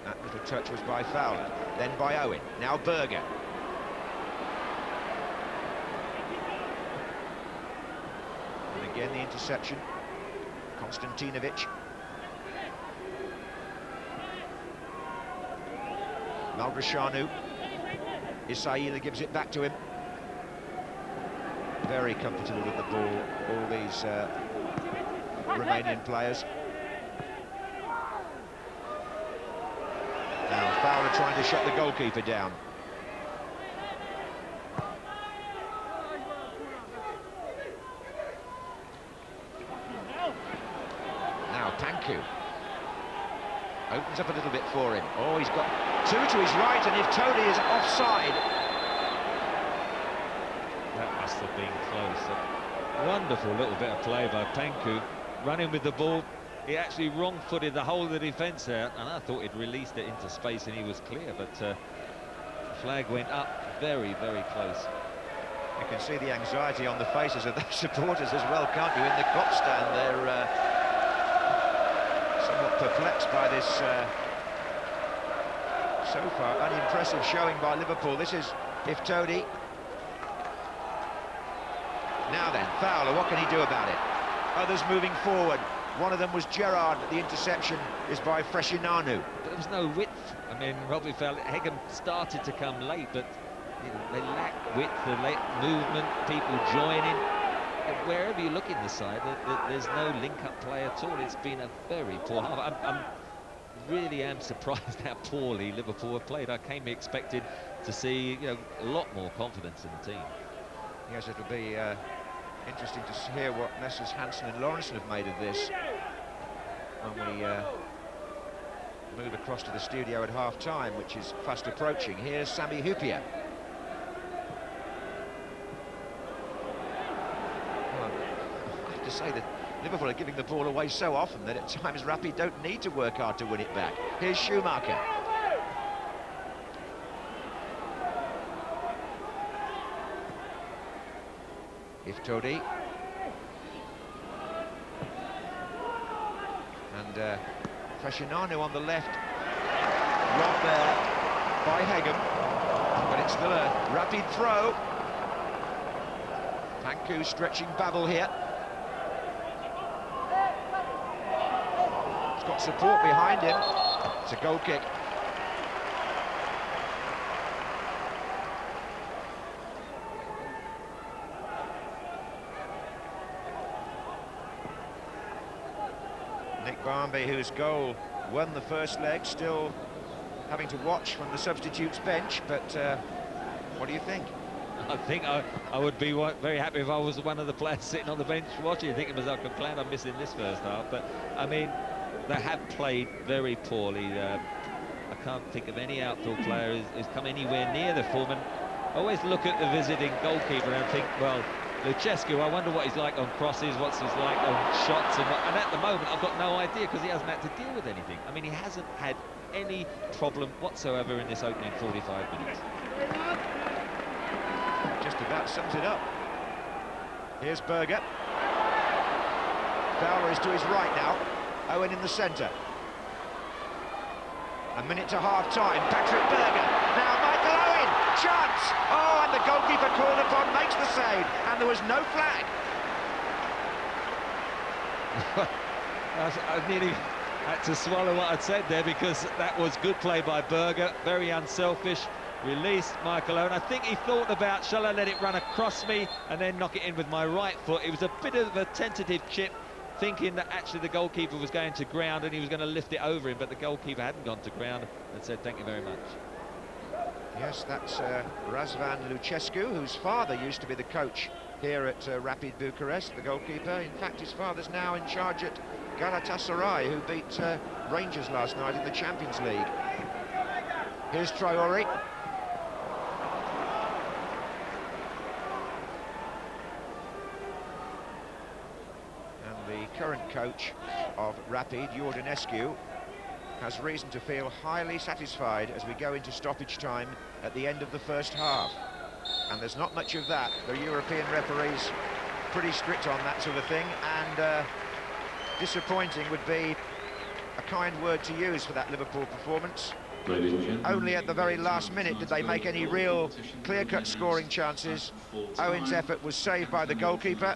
That little touch was by Fowler, then by Owen, now Berger. And again the interception, Konstantinovic. Maldrashanu. Isaila gives it back to him. Very comfortable with the ball, all these Romanian players. Now Fowler trying to shut the goalkeeper down. Now Panku opens up a little bit for him. Oh, he's got two to his right, and if Tony is offside... That must have been close. A wonderful little bit of play by Panku, running with the ball. He actually wrong-footed the whole of the defence there, and I thought he'd released it into space and he was clear, but the flag went up very, very close. You can see the anxiety on the faces of their supporters as well, can't you? In the Kop stand, they're somewhat perplexed by this so far unimpressive showing by Liverpool. This is Iftodi. Now then, Fowler, what can he do about it? Others moving forward. One of them was Gerrard, but the interception is by Freshinanu. But there was no width. I mean, Robbie felt Hegem started to come late, but you know, they lack width, they lack movement, people joining. Wherever you look in the side, there's no link-up play at all. It's been a very poor half. I'm really am surprised how poorly Liverpool have played. I came expected to see, you know, a lot more confidence in the team. Yes, it'll be interesting to hear what Messrs Hansen and Lawrence have made of this when we move across to the studio at half-time, which is fast approaching. Here's Sami Hyypiä. Well, I have to say that Liverpool are giving the ball away so often that at times Rapid don't need to work hard to win it back. Here's Schumacher. Iftodi. And Freshinanu on the left. Robbed there by Hegem. But it's still a Rapid throw. Panku stretching Babel here. He's got support behind him. It's a goal kick. Nick Barmby, whose goal won the first leg, still having to watch from the substitutes bench, but what do you think? I think I would be very happy if I was one of the players sitting on the bench watching, thinking to myself, I'm glad I'm missing this first half. But, I mean, they have played very poorly. I can't think of any outfield player who's come anywhere near the form. And I always look at the visiting goalkeeper and think, well, Lucescu, I wonder what he's like on crosses, what's he's like on shots, and at the moment I've got no idea because he hasn't had to deal with anything. I mean, he hasn't had any problem whatsoever in this opening 45 minutes. Just about sums it up. Here's Berger. Fowler is to his right now. Owen in the centre. A minute to half-time. Patrick Berger. Now Michael Owen. Chance. Oh, and the goalkeeper called upon makes the save. And there was no flag. I nearly had to swallow what I'd said there because that was good play by Berger. Very unselfish. Released Michael Owen. I think he thought about, shall I let it run across me and then knock it in with my right foot. It was a bit of a tentative chip, thinking that actually the goalkeeper was going to ground and he was going to lift it over him, but the goalkeeper hadn't gone to ground and said thank you very much. Yes, that's Razvan Lucescu, whose father used to be the coach here at Rapid Bucharest, the goalkeeper. In fact, his father's now in charge at Galatasaray, who beat Rangers last night in the Champions League. Here's Traore. Current coach of Rapid, Iordanescu, has reason to feel highly satisfied as we go into stoppage time at the end of the first half. And there's not much of that. The European referees pretty strict on that sort of thing, and disappointing would be a kind word to use for that Liverpool performance. Only at the very last minute did they make any real clear-cut scoring chances. Owen's effort was saved by the goalkeeper.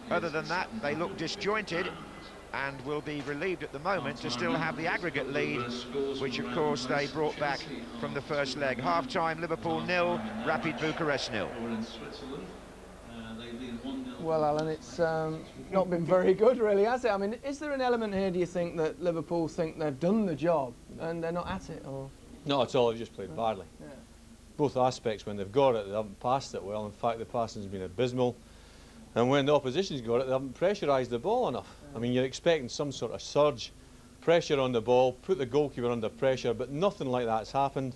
Other than that, they look disjointed and will be relieved at the moment to still have the aggregate lead, which of course they brought back from the first leg. Half-time, Liverpool 0, Rapid Bucharest 0. Well, Alan, it's not been very good, really, has it? I mean, is there an element here, do you think, that Liverpool think they've done the job and they're not at it? Or? Not at all, they've just played badly. Yeah. Both aspects, when they've got it, they haven't passed it well. In fact, the passing's been abysmal. And when the opposition's got it, they haven't pressurised the ball enough. I mean, you're expecting some sort of surge, pressure on the ball, put the goalkeeper under pressure, but nothing like that's happened.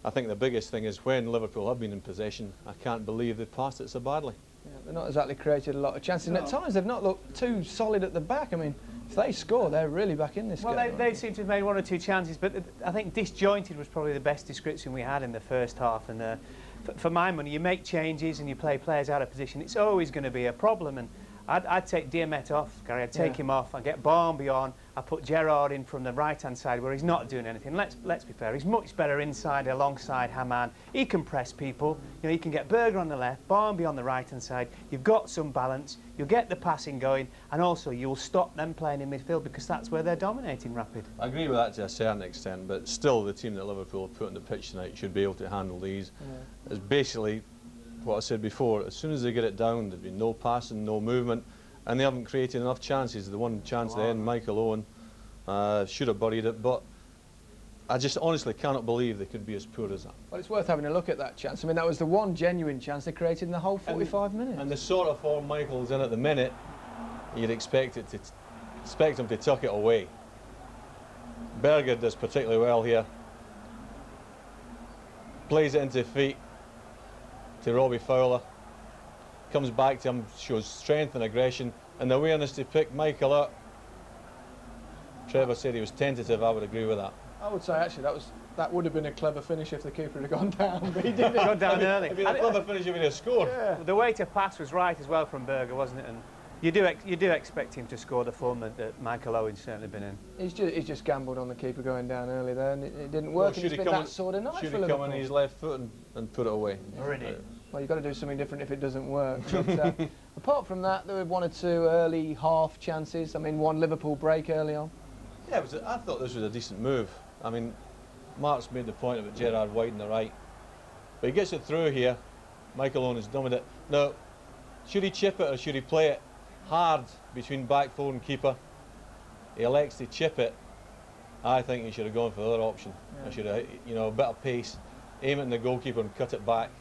I think the biggest thing is when Liverpool have been in possession, I can't believe they've passed it so badly. Yeah, they've not exactly created a lot of chances, and at times they've not looked too solid at the back. I mean, if they score, they're really back in this game. Well, they seem to have made one or two chances, but I think disjointed was probably the best description we had in the first half, and for my money, you make changes and you play players out of position, it's always going to be a problem. And I'd take Diamet off, Gary. I'd take him off. I'd get Barnby on. I'd put Gerrard in from the right-hand side where he's not doing anything. Let's be fair. He's much better inside alongside Haman. He can press people. You know, he can get Berger on the left, Barnby on the right-hand side. You've got some balance. You'll get the passing going, and also you'll stop them playing in midfield because that's where they're dominating Rapid. I agree with that to a certain extent, but still the team that Liverpool have put on the pitch tonight should be able to handle these. It's basically what I said before. As soon as they get it down, there'd be no passing, no movement, and they haven't created enough chances. The one chance at the end, Michael Owen should have buried it, but I just honestly cannot believe they could be as poor as that. Well, it's worth having a look at that chance. I mean, that was the one genuine chance they created in the whole 45 minutes. And the sort of form Michael's in at the minute, you'd expect him to tuck it away. Berger does particularly well here. Plays it into feet to Robbie Fowler. Comes back to him, shows strength and aggression and the awareness to pick Michael up. Trevor said he was tentative. I would agree with that. I would say actually that would have been a clever finish if the keeper had gone down, but he didn't. Gone down early. It'd been a clever finish if he'd have scored. Yeah. The way to pass was right as well from Berger, wasn't it? And you do expect him to score the form that Michael Owen's certainly been in. He's just gambled on the keeper going down early there, and it didn't work. Well, and it's been that sort of night should for he Liverpool. come on his left foot and put it away? Already. Well, you've got to do something different if it doesn't work. But, apart from that, there were one or two early half chances. I mean, one Liverpool break early on. Yeah, I thought this was a decent move. I mean, Mark's made the point about Gerrard wide on the right, but he gets it through here. Michael Owen has done with it. Now, should he chip it or should he play it hard between back four and keeper? He elects to chip it. I think he should have gone for the other option. He should have, a bit of pace, aim it in the goalkeeper and cut it back.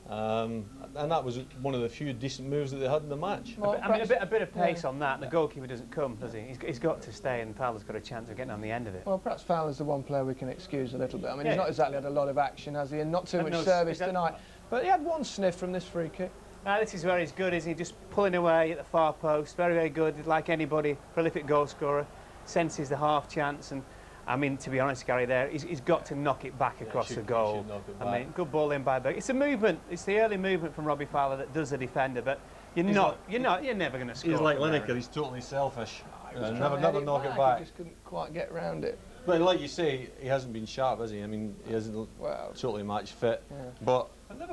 And that was one of the few decent moves that they had in the match. Well, a bit of pace on that. The goalkeeper doesn't come, does he? He's got to stay, and Fowler's got a chance of getting on the end of it. Well, perhaps Fowler's the one player we can excuse a little bit. I mean, he's not exactly had a lot of action, has he? And not too much service tonight. But he had one sniff from this free kick. This is where he's good, isn't he? Just pulling away at the far post. Very, very good. Like anybody, prolific goal scorer. Senses the half chance, and I mean, to be honest, Gary, he's got to knock it back across the goal. I mean, good ball in by Berger. It's a movement. It's the early movement from Robbie Fowler that does the defender, but you're never going to score. He's like Lineker. He's totally selfish. Never knock it back. He just couldn't quite get round it. But like you say, he hasn't been sharp, has he? I mean, he isn't totally match fit, but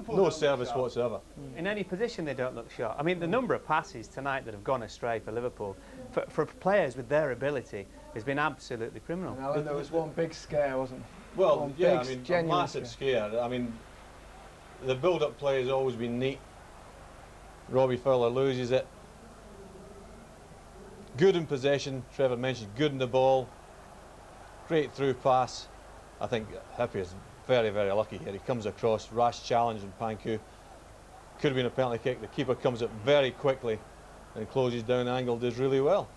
no service whatsoever. In any position, they don't look sharp. I mean, the number of passes tonight that have gone astray for Liverpool, for players with their ability, has been absolutely criminal. And there was one big scare, wasn't there? Well, yeah, I mean, a massive scare. I mean, the build-up play has always been neat. Robbie Fowler loses it. Good in possession, Trevor mentioned, good in the ball. Great through pass. I think Hippie is very, very lucky here. He comes across, rash challenge and Panku. Could have been a penalty kick. The keeper comes up very quickly and closes down the angle, does really well.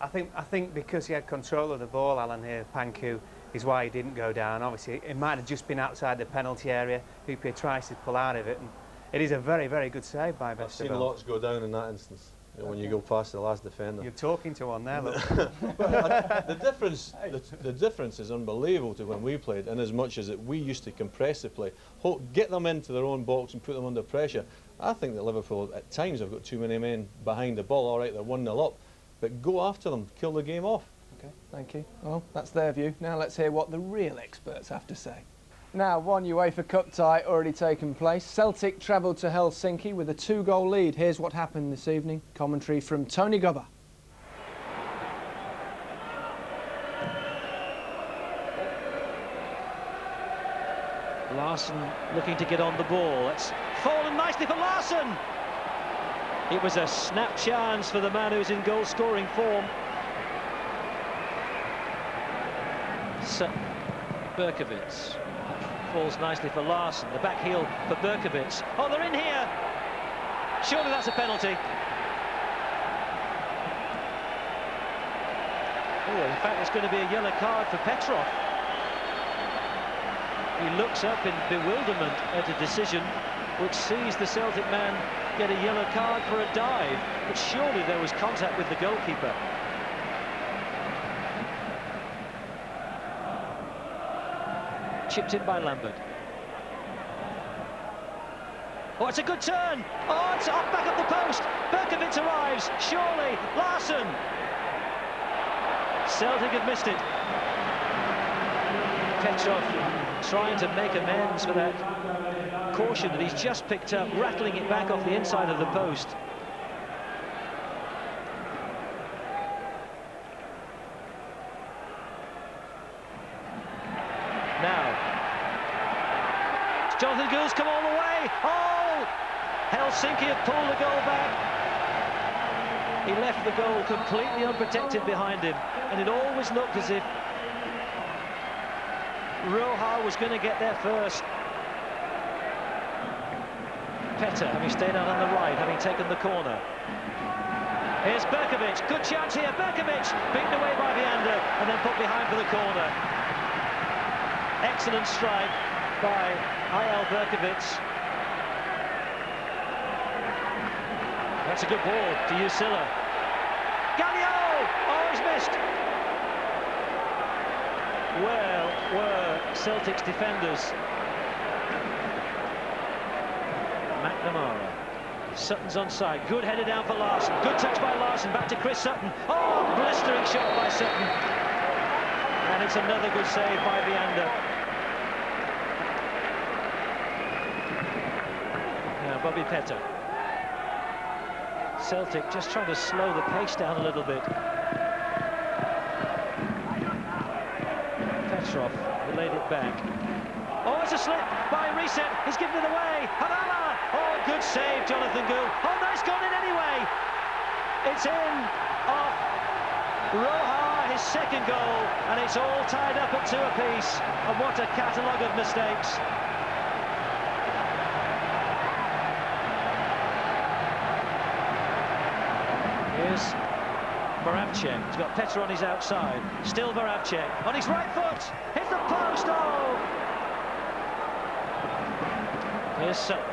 I think because he had control of the ball, Alan, here, Panku, is why he didn't go down. Obviously, it might have just been outside the penalty area. Hoopier tries to pull out of it, and it is a very, very good the save by Vesterveld. I've seen lots go down in that instance. When you go past the last defender. You're talking to one there, look. the difference is unbelievable to when we played, in as much as that we used to compress the play, get them into their own box and put them under pressure. I think that Liverpool at times have got too many men behind the ball. All right, they're 1-0 up, but go after them, kill the game off. Okay, thank you. Well, that's their view. Now let's hear what the real experts have to say. Now, one UEFA Cup tie already taken place. Celtic travelled to Helsinki with a 2-goal lead. Here's what happened this evening. Commentary from Tony Gubber. Larsson looking to get on the ball. It's fallen nicely for Larsson. It was a snap chance for the man who's in goal-scoring form. Berkovic. Falls nicely for Larsson. The back heel for Berkovic. Oh, they're in here! Surely that's a penalty. Oh, in fact, it's going to be a yellow card for Petrov. He looks up in bewilderment at a decision which sees the Celtic man get a yellow card for a dive. But surely there was contact with the goalkeeper. Chipped in by Lambert. Oh, it's a good turn. Oh, it's up, back up the post. Berkovic arrives. Surely, Larsson. Celtic have missed it. Petrov trying to make amends for that caution that he's just picked up, rattling it back off the inside of the post. Now, Jonathan Gould's come all the way. Oh! Helsinki have pulled the goal back. He left the goal completely unprotected behind him, and it always looked as if Roja was going to get there first. Petter having stayed out on the right, having taken the corner. Here's Berkovic, good chance here. Berkovic beaten away by Viander and then put behind for the corner. Excellent strike by I.L. Berkovic. That's a good ball to Usilla. Gallio! Oh, he's missed. Where were Celtic's defenders? McNamara. Sutton's onside. Good header down for Larsson. Good touch by Larsson. Back to Chris Sutton. Oh, blistering shot by Sutton. And it's another good save by Viander. Now Bobby Petter. Celtic just trying to slow the pace down a little bit. Petrov laid it back. Oh, it's a slip by Reset. He's given it away. Havala. Oh, good save, Jonathan Gould. Oh, nice, gone in anyway. It's in off Roja, his second goal, and it's all tied up at 2 apiece. And what a catalogue of mistakes. Here's Moravcek. He's got Petter on his outside. Still Moravcek on his right foot. Hit the post. Oh! Here's Sutton.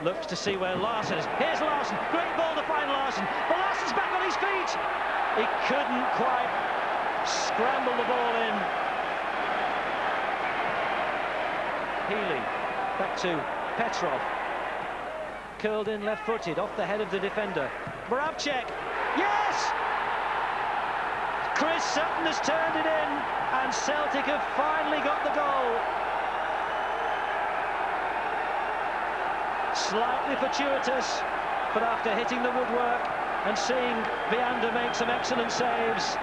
Looks to see where Larsson is. Here's Larsson. Great ball to find Larsson. But Larsson's back on his feet. He couldn't quite scramble the ball in. Healy. Back to Petrov. Curled in left-footed off the head of the defender. Moravcek. Yes! Chris Sutton has turned it in, and Celtic have finally got the goal. Slightly fortuitous, but after hitting the woodwork and seeing Viander make some excellent saves,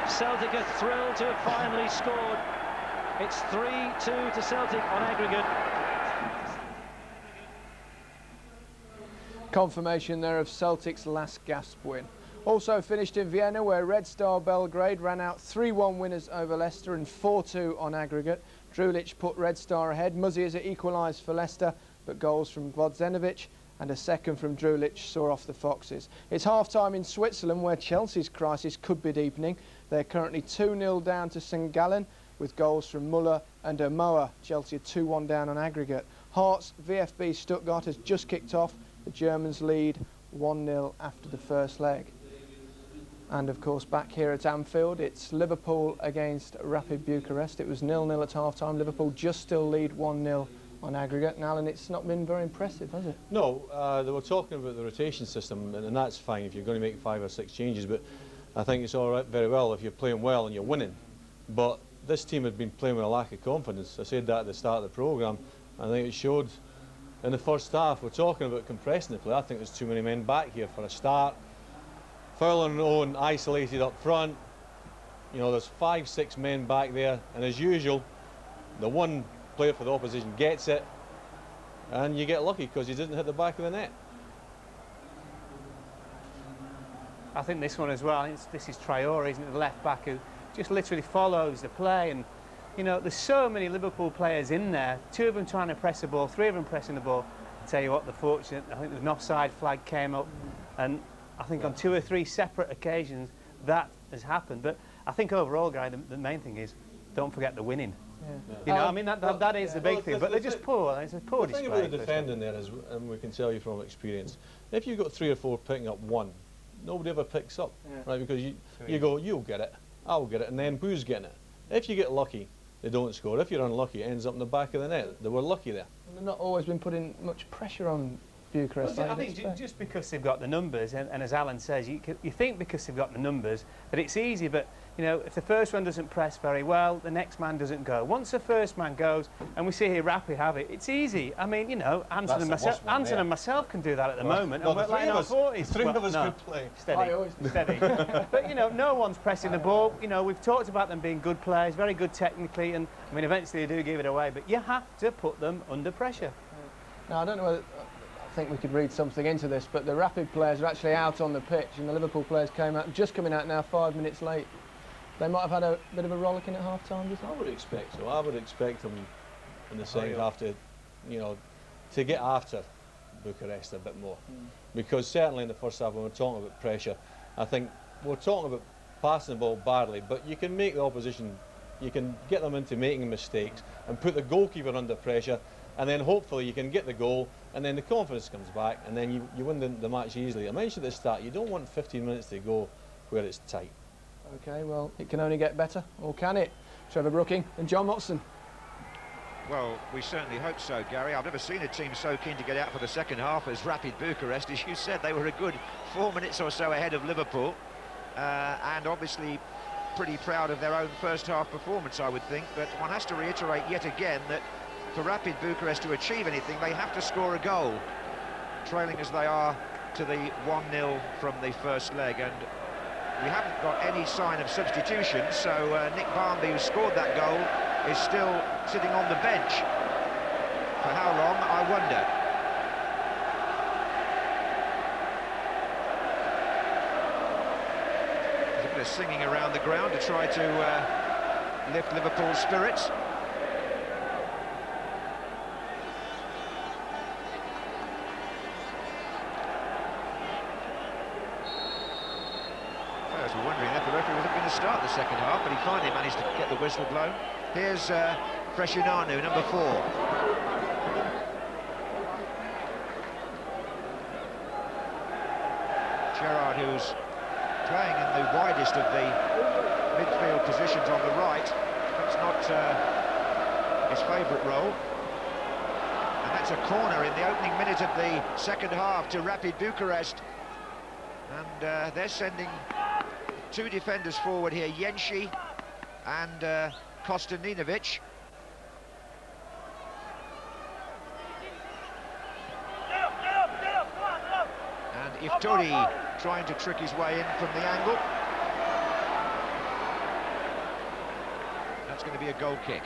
Celtic are thrilled to have finally scored. It's 3-2 to Celtic on aggregate. Confirmation there of Celtic's last gasp win. Also finished in Vienna, where Red Star Belgrade ran out 3-1 winners over Leicester and 4-2 on aggregate. Drulic put Red Star ahead. Muzzy has equalised for Leicester, but goals from Gvozdenovic and a second from Drulic saw off the Foxes. It's half-time in Switzerland, where Chelsea's crisis could be deepening. They're currently 2-0 down to St Gallen, with goals from Muller and Amoa. Chelsea are 2-1 down on aggregate. Hearts VfB Stuttgart has just kicked off. The Germans lead 1-0 after the first leg. And of course, back here at Anfield, it's Liverpool against Rapid Bucharest. It was 0-0 at half-time. Liverpool just still lead 1-0 on aggregate. And Alan, it's not been very impressive, has it? No, they were talking about the rotation system, and that's fine if you're going to make 5 or 6 changes, but I think it's all right, very well if you're playing well and you're winning. But this team had been playing with a lack of confidence. I said that at the start of the programme. I think it showed in the first half. We're talking about compressing the play. I think there's too many men back here for a start. Fowler and Owen isolated up front. You know, there's 5, 6 men back there, and as usual, the one player for the opposition gets it, and you get lucky because he doesn't hit the back of the net. I think this one as well, this is Traore, isn't it, the left back, who just literally follows the play. And you know, there's so many Liverpool players in there, 2 of them trying to press the ball, 3 of them pressing the ball. I tell you what, they're fortunate. I think an offside flag came up, and I think on 2 or 3 separate occasions that has happened. But I think overall, Guy, the main thing is don't forget the winning. Yeah. You know, I mean, that is the big thing, but they're just poor. It's a poor display. The thing about the defending there is, and we can tell you from experience, if you've got 3 or 4 picking up one, nobody ever picks up, right? Because you go, you'll get it, I'll get it, and then who's getting it? If you get lucky, they don't score. If you're unlucky, it ends up in the back of the net. They were lucky there. And they've not always been putting much pressure on Bucharest. Well, I think just because they've got the numbers, and as Alan says, you think because they've got the numbers that it's easy, but you know, if the first one doesn't press very well, the next man doesn't go. Once the first man goes, and we see here Rappi have it, it's easy. I mean, you know, Anton and myself can do that at the moment, and we're like in our 40s. Three of us could play. Steady, steady. But you know, no one's pressing the ball. You know, we've talked about them being good players, very good technically, and I mean, eventually they do give it away, but you have to put them under pressure. Now, I don't know whether, I think we could read something into this, but the Rapid players are actually out on the pitch, and the Liverpool players just coming out now 5 minutes late. They might have had a bit of a rollicking at half-time, do you think? I would expect so. I would expect them in the second half to, you know, to get after Bucharest a bit more. Because certainly in the first half, when we're talking about pressure, I think we're talking about passing the ball badly, but you can make the opposition, you can get them into making mistakes and put the goalkeeper under pressure, and then hopefully you can get the goal, and then the confidence comes back, and then you win the match easily. I mentioned at the start, you don't want 15 minutes to go where it's tight. OK, well, it can only get better, or can it? Trevor Brooking and John Motson. Well, we certainly hope so, Gary. I've never seen a team so keen to get out for the second half as Rapid Bucharest. As you said, they were a good 4 minutes or so ahead of Liverpool, and obviously pretty proud of their own first half performance, I would think. But one has to reiterate yet again that for Rapid Bucharest to achieve anything, they have to score a goal, trailing as they are to the 1-0 from the first leg. And we haven't got any sign of substitution, so Nick Barmby, who scored that goal, is still sitting on the bench. For how long, I wonder. There's a bit of singing around the ground to try to lift Liverpool's spirits. We're wondering if the referee wasn't going to start the second half, but he finally managed to get the whistle blown. Here's Freshinanu, number 4. Gerrard, who's playing in the widest of the midfield positions on the right. That's not his favourite role. And that's a corner in the opening minute of the second half to Rapid Bucharest. And they're sending 2 defenders forward here, Yenshi and Kostadinovic. And Iftori trying to trick his way in from the angle. That's going to be a goal kick.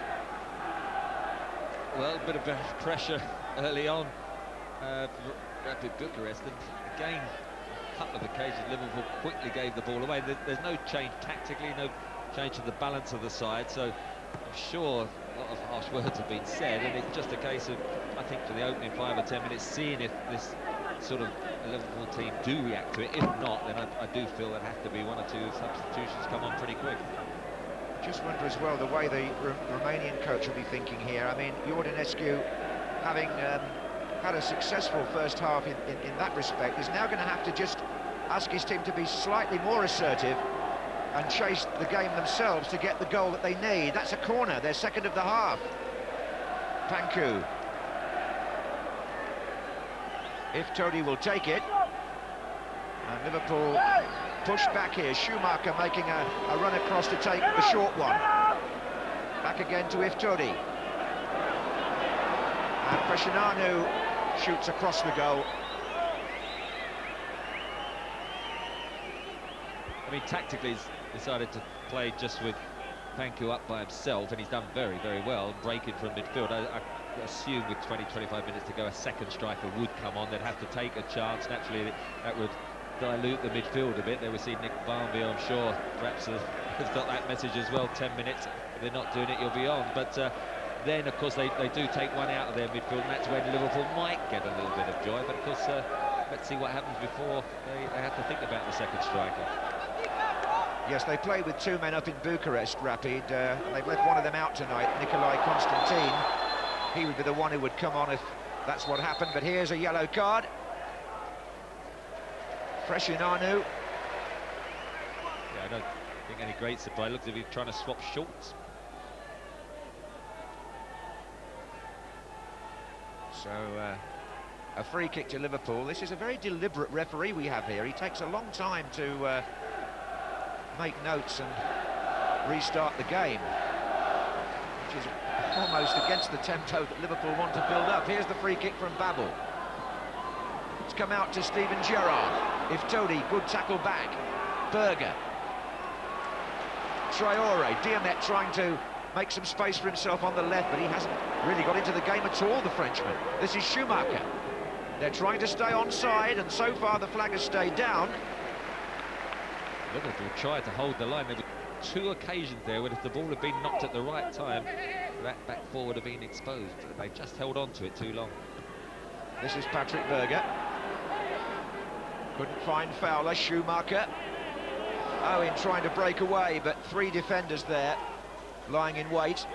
Well, a bit of pressure early on for Rapid Bucharest, and again, couple of occasions Liverpool quickly gave the ball away. There's no change tactically, no change to the balance of the side, so I'm sure a lot of harsh words have been said, and it's just a case of, I think, for the opening 5 or 10 minutes, seeing if this sort of Liverpool team do react to it. If not, then I do feel there have to be 1 or 2 substitutions come on pretty quick. Just wonder as well the way the Romanian coach will be thinking here. I mean, Iordanescu, having had a successful first half in that respect, is now going to have to just ask his team to be slightly more assertive and chase the game themselves to get the goal that they need. That's a corner, their second of the half. Panku. If Todi will take it. And Liverpool pushed back here. Schumacher making a run across to take the short one. Back again to Iftodi. And Freshinanu shoots across the goal. I mean, tactically he's decided to play just with Panku up by himself, and he's done very, very well, breaking from midfield. I assume with 20-25 minutes to go, a second striker would come on. They'd have to take a chance. Naturally, that would dilute the midfield a bit. They would see Nick Barmby, I'm sure, perhaps has got that message as well. 10 minutes, if they're not doing it, you'll be on. But then, of course, they do take one out of their midfield, and that's when Liverpool might get a little bit of joy. But, of course, let's see what happens before they have to think about the second striker. Yes, they played with 2 men up in Bucharest, Rapid. They've left one of them out tonight, Nikolai Constantine. He would be the one who would come on if that's what happened. But here's a yellow card. Freshinanu. Yeah, I don't think any great surprise. Looks as if he's trying to swap shorts. So a free kick to Liverpool. This is a very deliberate referee we have here. He takes a long time to make notes and restart the game, which is almost against the tempo that Liverpool want to build up. Here's the free kick from Babel. It's come out to Steven Gerrard. If Todi, good tackle back. Berger. Traore, Diamet trying to make some space for himself on the left, but he hasn't really got into the game at all, the Frenchman. This is Schumacher. They're trying to stay onside, and so far the flag has stayed down. Liverpool tried to hold the line. There were two occasions there where if the ball had been knocked at the right time, that back four would have been exposed. They just held on to it too long. This is Patrick Berger. Couldn't find Fowler. Schumacher. Owen trying to break away, but three defenders there lying in wait.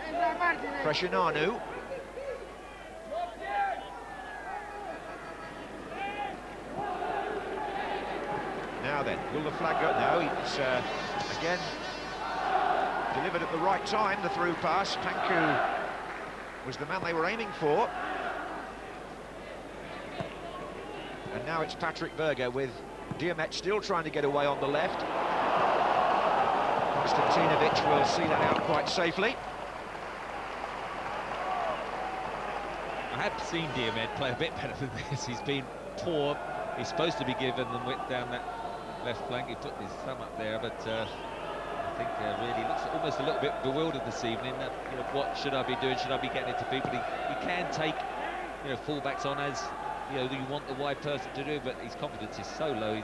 Freshinanu. Now then, will the flag go? No, it's again delivered at the right time, the through pass. Panku was the man they were aiming for. And now it's Patrick Berger with Diamet still trying to get away on the left. Konstantinovic will see that out quite safely. I have seen Diamet play a bit better than this. He's been poor. He's supposed to be given the width down that left flank. He put his thumb up there, but I think really looks almost a little bit bewildered this evening. You know, what should I be doing? Should I be getting into people? He can take, you know, fullbacks on as, you know, you want the wide person to do, but his confidence is so low.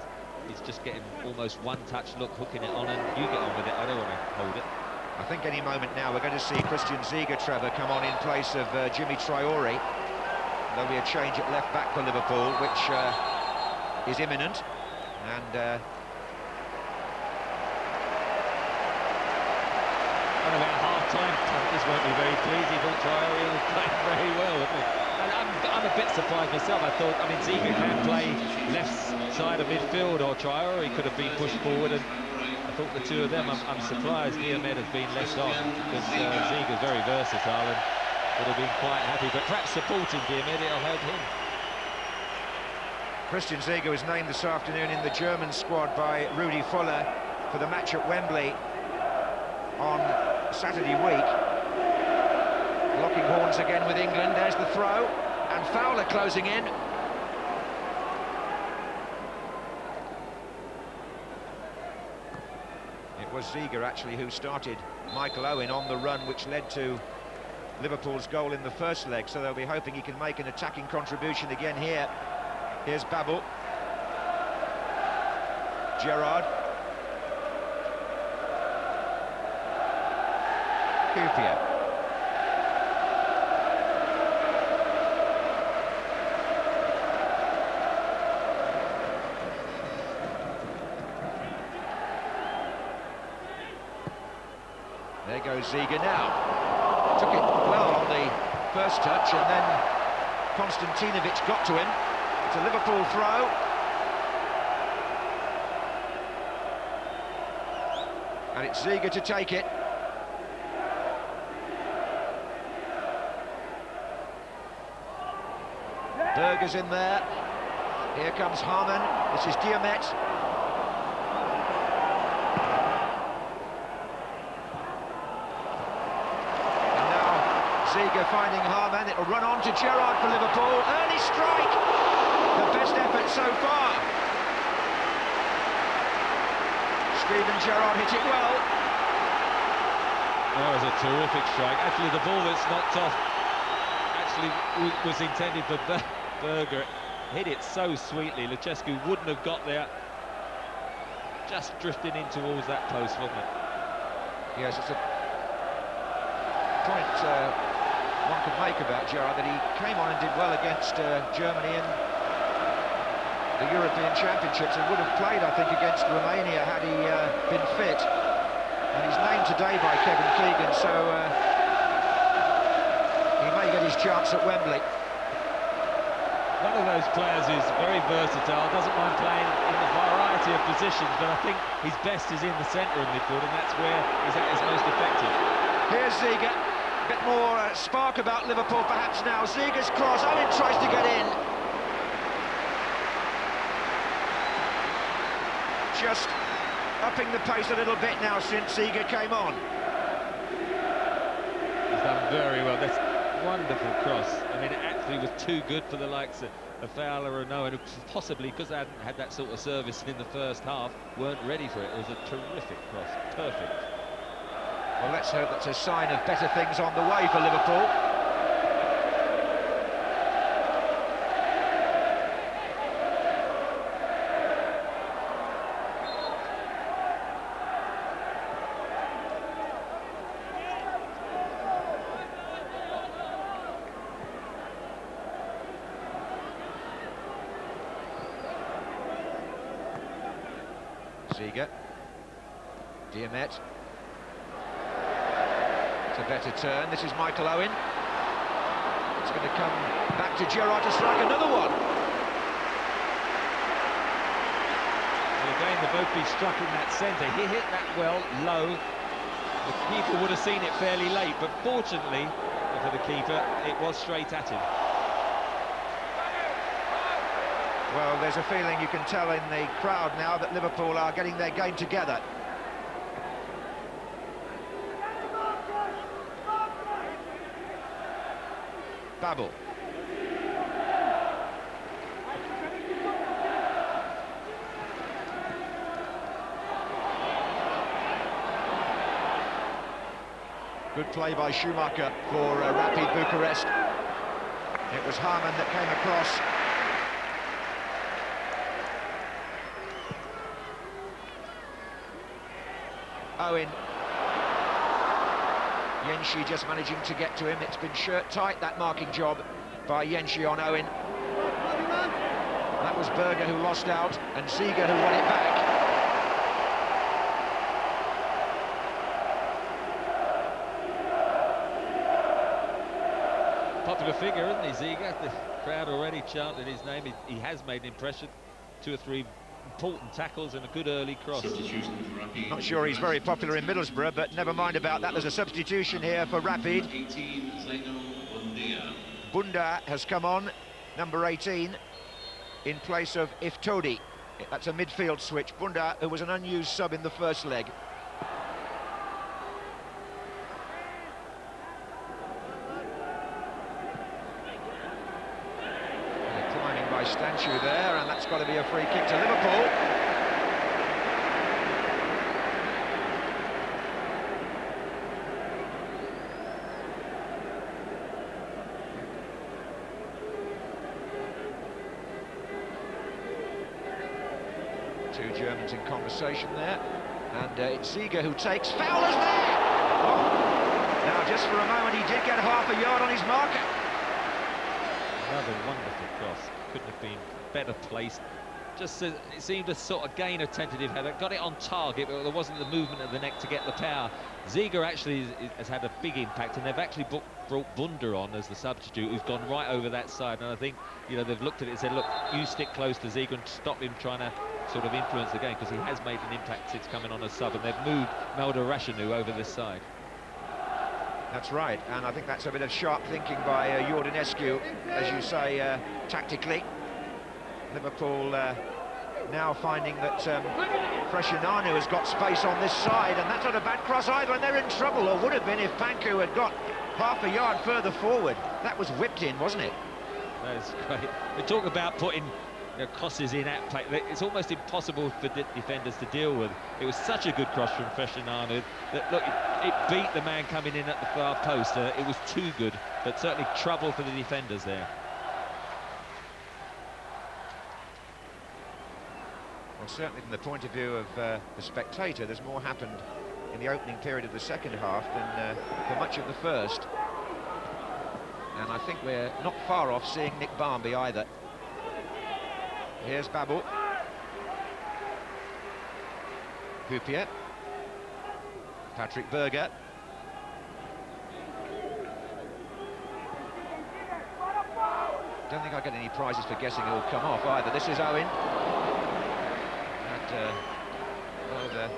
He's just getting almost one-touch look, hooking it on, and you get on with it. I don't want to hold it. I think any moment now we're going to see Christian Ziege, Trevor, come on in place of Jimmy Traore. There'll be a change at left back for Liverpool, which is imminent. And and about half-time, this won't be very pleasing. He thought Traore was playing very well, wasn't he? And I'm a bit surprised myself. I thought, I mean, Ziege can play left side of midfield, or Traore could have been pushed forward, and I thought the two of them, I'm surprised Diamet has been left off, because Ziege is very versatile and would have been quite happy, but perhaps supporting Diamet, it'll help him. Christian Ziege was named this afternoon in the German squad by Rudi Voller for the match at Wembley on Saturday week. Locking horns again with England. There's the throw, and Fowler closing in. It was Ziege actually who started Michael Owen on the run, which led to Liverpool's goal in the first leg, so they'll be hoping he can make an attacking contribution again here. Here's Babel. Gerrard. Coopier. There goes Ziege now. Took it well on the first touch, and then Konstantinovic got to him. It's a Liverpool throw. And it's Ziege to take it. Berger's in there. Here comes Harman. This is Diamet. And now Ziege finding Harman. It'll run on to Gerrard for Liverpool. Early strike. The best effort so far. Steven Gerrard hit it well. That was a terrific strike. Actually, the ball that's knocked off actually was intended for Berger. Hit it so sweetly. Lucescu wouldn't have got there. Just drifting in towards that post, wasn't it? Yes, it's a point one could make about Gerrard, that he came on and did well against Germany in the European Championships, and would have played, I think, against Romania had he been fit. And he's named today by Kevin Keegan, so he may get his chance at Wembley. One of those players who's very versatile, doesn't mind playing in a variety of positions, but I think his best is in the centre of midfield, and that's where he's at his most effective. Here's Ziege, bit more spark about Liverpool perhaps now. Ziga's cross, Owen tries to get in. Just upping the pace a little bit now since Ziga came on. He's done very well. That's a wonderful cross. I mean, it actually was too good for the likes of Fowler and Owen, possibly because they hadn't had that sort of service in the first half, weren't ready for it. It was a terrific cross, perfect. Well, let's hope that's a sign of better things on the way for Liverpool. Ziga, Diamet. It's a better turn. This is Michael Owen. It's going to come back to Gerrard to strike another one. Well, again, the both be struck in that centre. He hit that well, low. The keeper would have seen it fairly late, but fortunately for the keeper, it was straight at him. Well, there's a feeling you can tell in the crowd now that Liverpool are getting their game together. Babel. Good play by Schumacher for Rapid Bucharest. It was Harman that came across. Owen. Yenshi just managing to get to him. It's been shirt tight, that marking job by Yenshi on Owen. That was Berger who lost out, and Ziga who won it back. Popular figure, isn't he, Ziga? The crowd already chanted his name. He has made an impression. 2 or 3 important tackles and a good early cross. Not sure he's very popular in Middlesbrough, but never mind about that. There's a substitution here for Rapid. Bunda has come on, number 18, in place of Iftodi. That's a midfield switch. Bunda, who was an unused sub in the first leg. Stanchu there, and that's got to be a free kick to Liverpool. Two Germans in conversation there, and it's Ziga who takes. Fowler's there! Oh. Now, just for a moment, he did get half a yard on his marker. Another wonderful cross. Couldn't have been better placed. Just it seemed to sort of gain a tentative header. Got it on target, but there wasn't the movement of the neck to get the power. Ziga actually has had a big impact, and they've actually brought Bunda on as the substitute, who's gone right over that side. And I think, you know, they've looked at it and said, look, you stick close to Ziga and stop him trying to sort of influence the game, because he has made an impact since coming on as sub, and they've moved Melda Rashanu over this side. That's right, and I think that's a bit of sharp thinking by Jordanescu, as you say, tactically. Liverpool now finding that Freshinanu has got space on this side, and that's not a bad cross either, and they're in trouble, or would have been if Panku had got half a yard further forward. That was whipped in, wasn't it? That is great. We talk about putting crosses in at play. It's almost impossible for defenders to deal with. It was such a good cross from Freshinanu that, look, it beat the man coming in at the far post. It was too good, but certainly trouble for the defenders there. Well, certainly from the point of view of the spectator, there's more happened in the opening period of the second half than for much of the first. And I think we're not far off seeing Nick Barmby either. Here's Babel. Huppier. Patrick Berger. Don't think I get any prizes for guessing who'll come off either. This is Owen. And,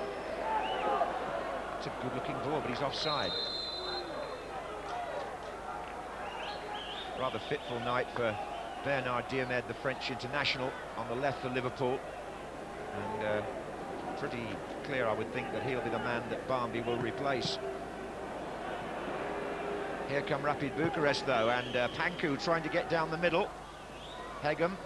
it's a good-looking ball, but he's offside. Rather fitful night for Bernard Diarmed, the French international, on the left for Liverpool. And pretty clear, I would think, that he'll be the man that Barmby will replace. Here come Rapid Bucharest, though, and Panku trying to get down the middle. Hegem.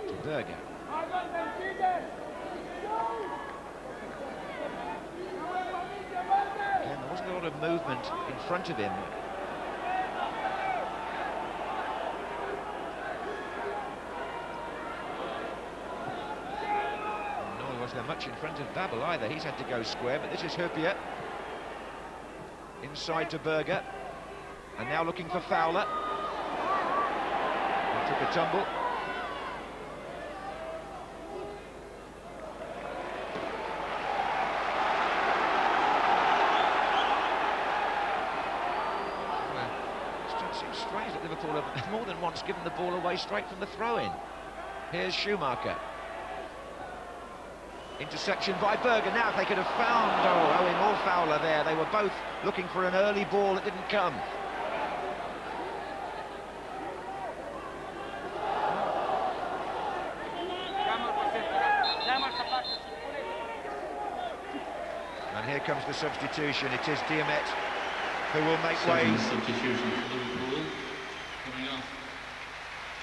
To Berger. Again, there wasn't a lot of movement in front of him. Nor was there much in front of Babel either. He's had to go square, but this is Hübner. Inside to Berger. And now looking for Fowler. He took a tumble. It seems strange that Liverpool have more than once given the ball away straight from the throw-in. Here's Schumacher. Interception by Berger. Now if they could have found Owen or Fowler there. They were both looking for an early ball that didn't come. And here comes the substitution. It is Diarmed who will make way. Substitution for Liverpool. Coming off,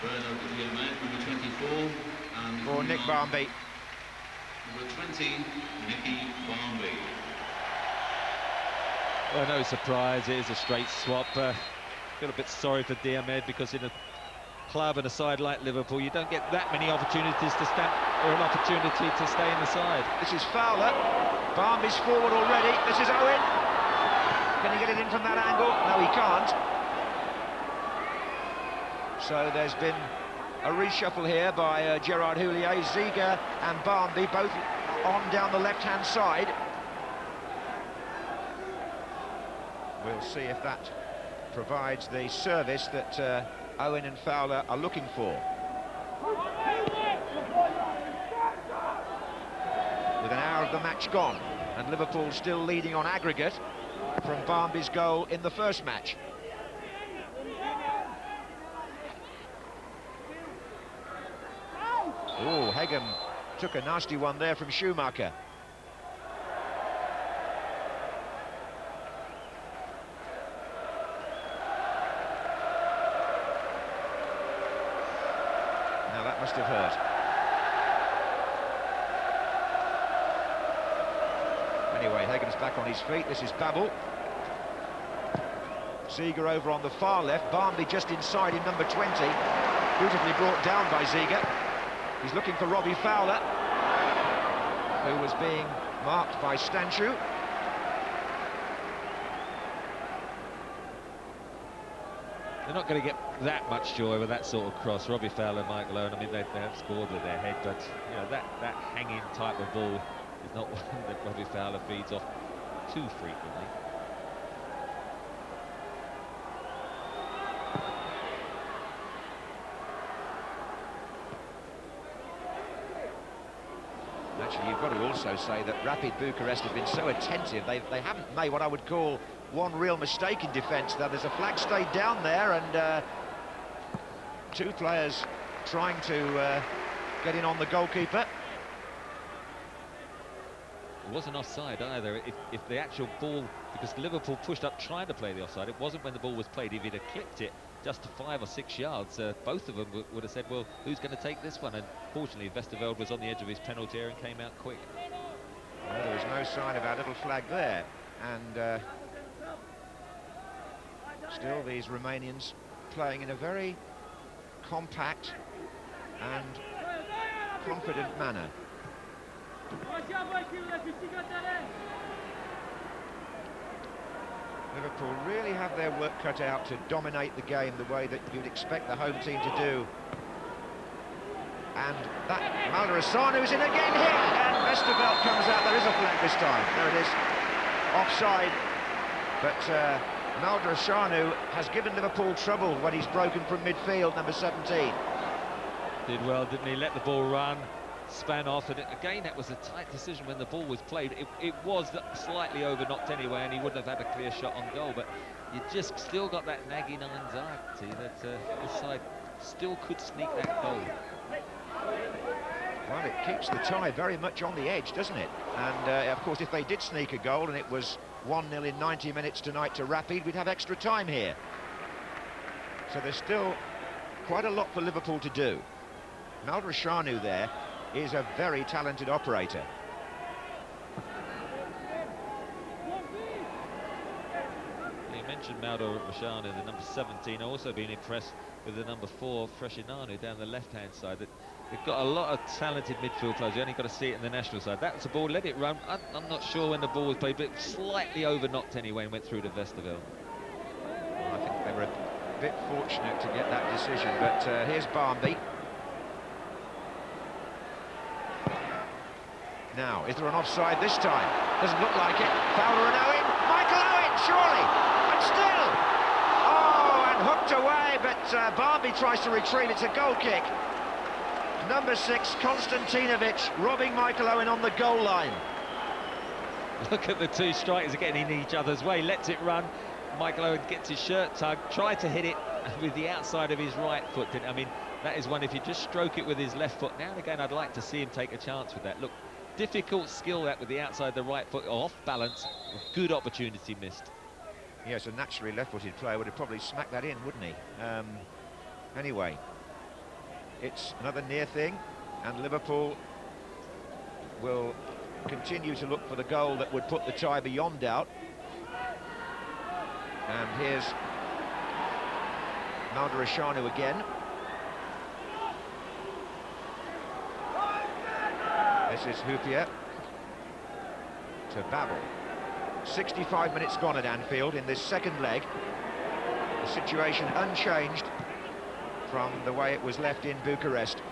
Bernard Diarmed, number 24. And For Nick Barmby. Number 20, Nicky Barmby. Well, no surprise, it is a straight swap. Feel a bit sorry for Diarmed, because in a club and a side like Liverpool, you don't get that many opportunities to stand, or an opportunity to stay in the side. This is Fowler. Barmby's forward already. This is Owen. Can he get it in from that angle? No, he can't. So there's been a reshuffle here by Gerard Houllier. Ziege and Barmby both on down the left-hand side. We'll see if that provides the service that Owen and Fowler are looking for. With an hour of the match gone, and Liverpool still leading on aggregate from Barmby's goal in the first match. Oh, Hegem took a nasty one there from Schumacher. Now that must have hurt. Anyway, Hegem's back on his feet. This is Babel. Ziege over on the far left. Barmby just inside in number 20. Beautifully brought down by Ziege. He's looking for Robbie Fowler, who was being marked by Stanchu. They're not going to get that much joy with that sort of cross. Robbie Fowler and Michael Owen, I mean, they have scored with their head, but you know, that hanging type of ball is not one that Robbie Fowler feeds off too frequently. Actually, you've got to also say that Rapid Bucharest have been so attentive. They haven't made what I would call one real mistake in defence. There's a flag stayed down there, and two players trying to get in on the goalkeeper. It wasn't offside either. If the actual ball, because Liverpool pushed up trying to play the offside, it wasn't when the ball was played. If he'd have clipped it just to 5 or 6 yards, both of them would have said, well, who's going to take this one? And fortunately, Westerveld was on the edge of his penalty area and came out quick. Well, there was no sign of our little flag there, and still these Romanians playing in a very compact and confident manner. Liverpool really have their work cut out to dominate the game the way that you'd expect the home team to do. And that Maldarassanu's in again here, and Westerveld comes out. There is a flag this time. There it is, offside. But Maldrashanu has given Liverpool trouble when he's broken from midfield, number 17. Did well, didn't he? Let the ball run, span off, and again, that was a tight decision when the ball was played. It was slightly over-knocked anyway, and he wouldn't have had a clear shot on goal, but you just still got that nagging anxiety that this side still could sneak that goal. Well, it keeps the tie very much on the edge, doesn't it? And, of course, if they did sneak a goal and it was 1-0 in 90 minutes tonight to Rapid, we'd have extra time here. So there's still quite a lot for Liverpool to do. Maldrashanu there is a very talented operator. You mentioned Maldrashanu, the number 17. Also been impressed with the number 4, Freshinanu, down the left-hand side. They've got a lot of talented midfield players. You only got to see it in the national side. That's the ball, let it run. I'm not sure when the ball was played, but slightly over-knocked anyway and went through to Westerveld. Well, I think they were a bit fortunate to get that decision, but here's Barmby. Now, is there an offside this time? Doesn't look like it. Fowler and Owen. Michael Owen, surely! And still! Oh, and hooked away, but Barmby tries to retrieve. It's a goal kick. Number 6, Konstantinovic, robbing Michael Owen on the goal line. Look at the two strikers getting in each other's way, lets it run. Michael Owen gets his shirt tugged, tried to hit it with the outside of his right foot. I mean, that is one, if you just stroke it with his left foot. Now and again, I'd like to see him take a chance with that. Look, difficult skill that with the outside of the right foot, off balance, good opportunity missed. Yes, a naturally left-footed player would have probably smacked that in, wouldn't he? Anyway, it's another near thing, and Liverpool will continue to look for the goal that would put the tie beyond doubt. And here's Maldrashanu again. This is Hupia to Babel. 65 minutes gone at Anfield in this second leg. The situation unchanged from the way it was left in Bucharest.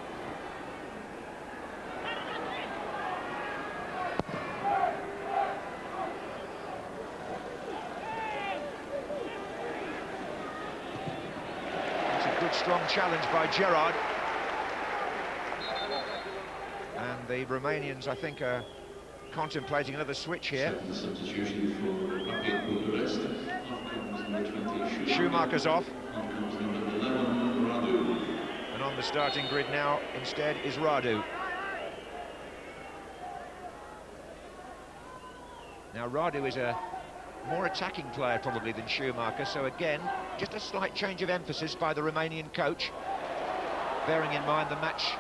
It's a good, strong challenge by Gerrard. And the Romanians, I think, are contemplating another switch here. Substitution for Bucharest. Off comes number 20, Schumacher's off. On comes number 11, Radu. And on the starting grid now, instead, is Radu. Now, Radu is a more attacking player, probably, than Schumacher. So, again, just a slight change of emphasis by the Romanian coach, bearing in mind the match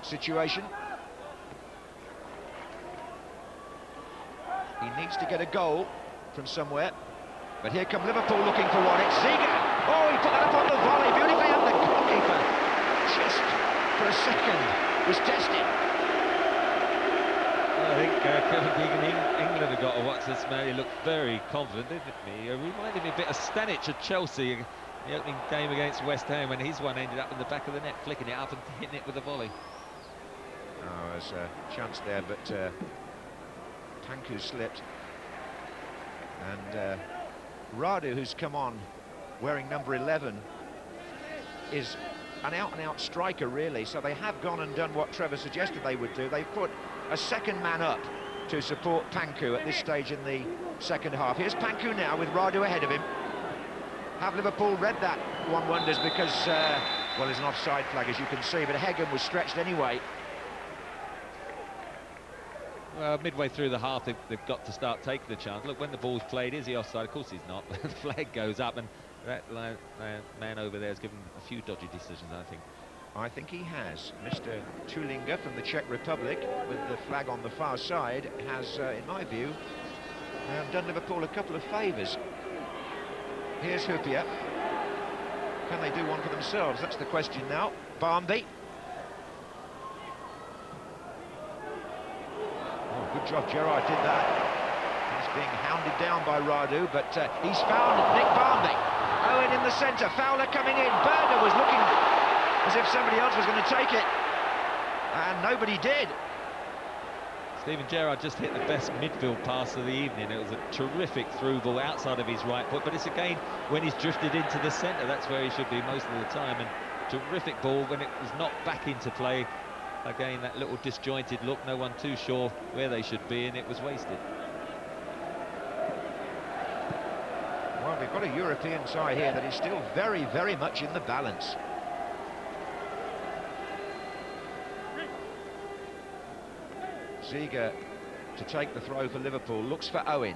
situation. He needs to get a goal from somewhere. But here come Liverpool looking for one. It's Ziga. Oh, he put that up on the volley. Beautifully, and the goalkeeper just for a second was tested. I think Kevin Keegan, England have got to watch this man. He looked very confident, didn't he? He reminded me a bit of Stanic at Chelsea, the opening game against West Ham, when his one ended up in the back of the net, flicking it up and hitting it with a volley. Oh, there's a chance there, but Panku slipped. And Radu, who's come on wearing number 11, is an out-and-out striker, really. So they have gone and done what Trevor suggested they would do. They've put a second man up to support Panku at this stage in the second half. Here's Panku now with Radu ahead of him. Have Liverpool read that, one wonders, because, well, there's an offside flag, as you can see, but Hegem was stretched anyway. Well, midway through the half, they've got to start taking the chance. Look, when the ball's played, is he offside? Of course he's not. The flag goes up, and that man over there has given a few dodgy decisions, I think. I think he has. Mr. Tulinga from the Czech Republic, with the flag on the far side, has, in my view, done Liverpool a couple of favours. Here's Hupia. Can they do one for themselves? That's the question now. Barmby. Good job, Gerrard did that. He's being hounded down by Radu, but he's found Nick Barmby. Owen in the centre, Fowler coming in. Berger was looking as if somebody else was going to take it, and nobody did. Steven Gerrard just hit the best midfield pass of the evening. It was a terrific through ball outside of his right foot, but it's again when he's drifted into the centre, that's where he should be most of the time. And terrific ball when it was knocked back into play. Again, that little disjointed look, no one too sure where they should be, and it was wasted. Well, we've got a European side here that is still very, very much in the balance. Ziege to take the throw for Liverpool, looks for Owen.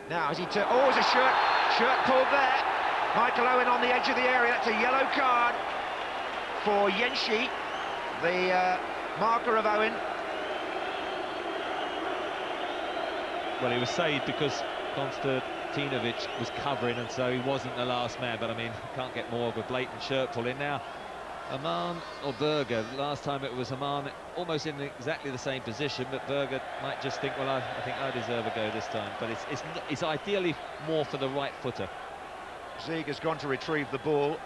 Now, as he oh, there's a shirt pulled there. Michael Owen on the edge of the area, that's a yellow card for Yenshi, the marker of Owen. Well, he was saved because Konstantinovic was covering, and so he wasn't the last man, but I mean, can't get more of a blatant shirt pull in. Now, Aman or Berger, last time it was Aman almost in exactly the same position, but Berger might just think, well, I think I deserve a go this time, but it's ideally more for the right footer. Ziege's gone to retrieve the ball.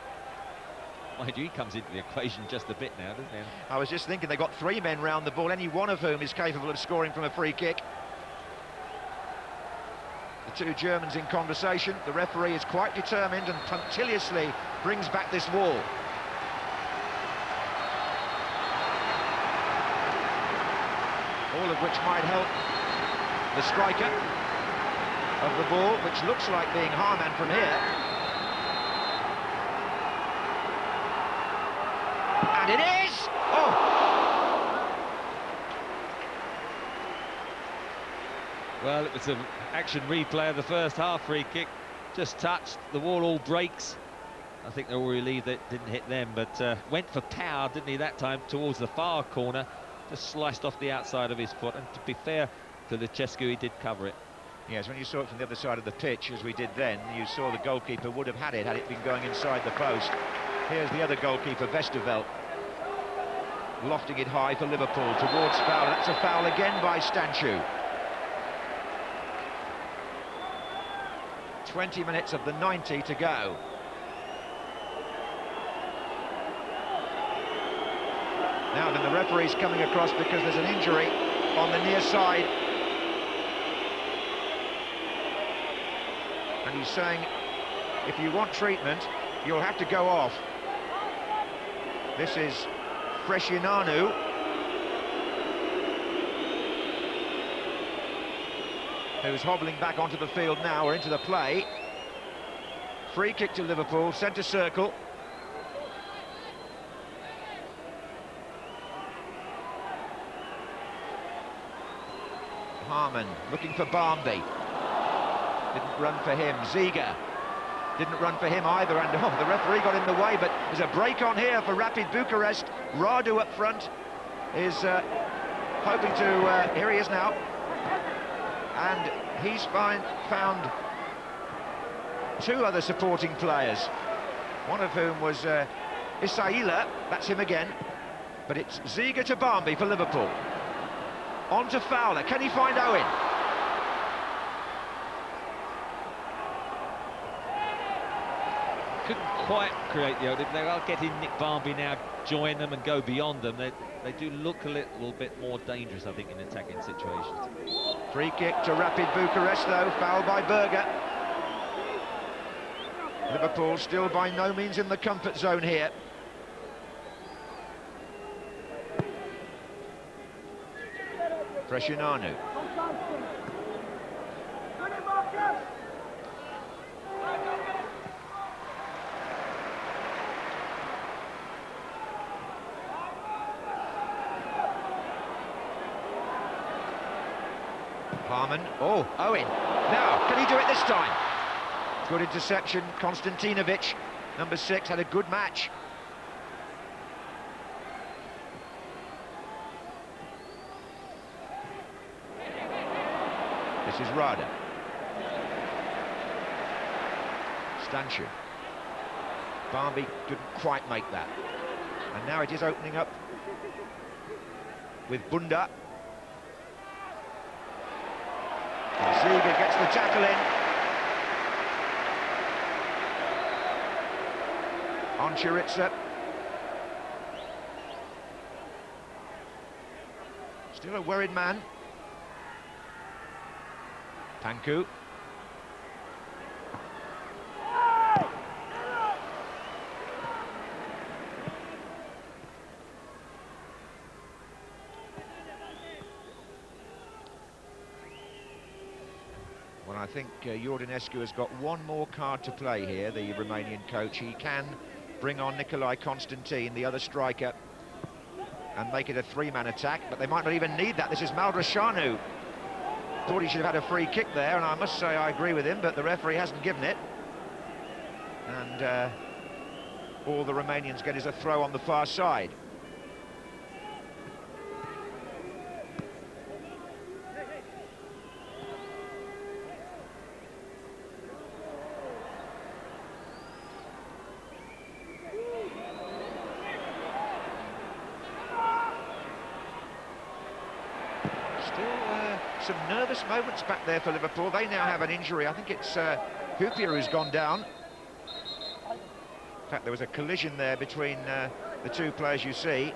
Mind you, he comes into the equation just a bit now, doesn't he? I was just thinking they've got 3 men round the ball, any one of whom is capable of scoring from a free kick. The 2 Germans in conversation. The referee is quite determined and punctiliously brings back this wall. All of which might help the striker of the ball, which looks like being Harman from here. And it is! Oh! Well, it was an action replay of the first half free kick. Just touched, the wall all breaks. I think they're all relieved that it didn't hit them, but went for power, didn't he, that time, towards the far corner. Just sliced off the outside of his foot, and to be fair to Lucescu, he did cover it. Yes, when you saw it from the other side of the pitch, as we did then, you saw the goalkeeper would have had it been going inside the post. Here's the other goalkeeper, Westerveld, lofting it high for Liverpool towards foul. That's a foul again by Stanchu. 20 minutes of the 90 to go. Now then, the referee's coming across because there's an injury on the near side. And he's saying, if you want treatment, you'll have to go off. This is Freshinanu. Who's hobbling back onto the field now, or into the play. Free kick to Liverpool, centre circle. Harman looking for Barmby. Didn't run for him. Ziege didn't run for him either, and the referee got in the way, but there's a break on here for Rapid Bucharest. Radu up front is hoping to, here he is now, and he's found 2 other supporting players, one of whom was Isaila, that's him again, but it's Ziege to Barmby for Liverpool. On to Fowler, can he find Owen? Couldn't quite create the opening. They are getting Nick Barmby now, join them and go beyond them. They do look a little bit more dangerous, I think, in attacking situations. Free kick to Rapid Bucharest, though, foul by Berger. Liverpool still by no means in the comfort zone here. Freshinanu. Harman. Oh, Owen. Now, can he do it this time? Good interception. Konstantinovic, number 6, had a good match. This is Rada. Stanchu. Barmby didn't quite make that. And now it is opening up with Bunda. Ziege gets the tackle in. On Chiritsa. Still a worried man. Panku. Well, I think Iordanescu has got one more card to play here, the Romanian coach. He can bring on Nicolae Constantin, the other striker, and make it a three-man attack, but they might not even need that. This is Maldrașanu. Thought he should have had a free kick there, and I must say I agree with him, but the referee hasn't given it. And all the Romanians get is a throw on the far side. Some nervous moments back there for Liverpool. They now have an injury. I think it's Hoopier who's gone down. In fact, there was a collision there between the two players you see.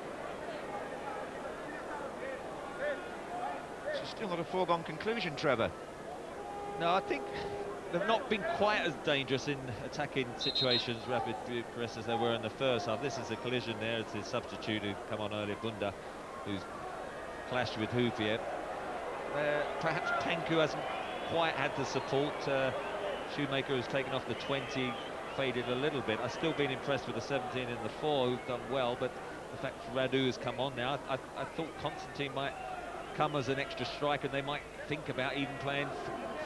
It's still not a foregone conclusion, Trevor. No, I think they've not been quite as dangerous in attacking situations, Rapid Bucharest, as they were in the first half. This is a collision there. It's the substitute who come on earlier, Bunda, who's clashed with Hoopier. Perhaps Panku hasn't quite had the support. Shoemaker has taken off the 20, faded a little bit. I've still been impressed with the 17 and the 4 who've done well, but the fact Radu has come on now, I thought Constantine might come as an extra striker and they might think about even playing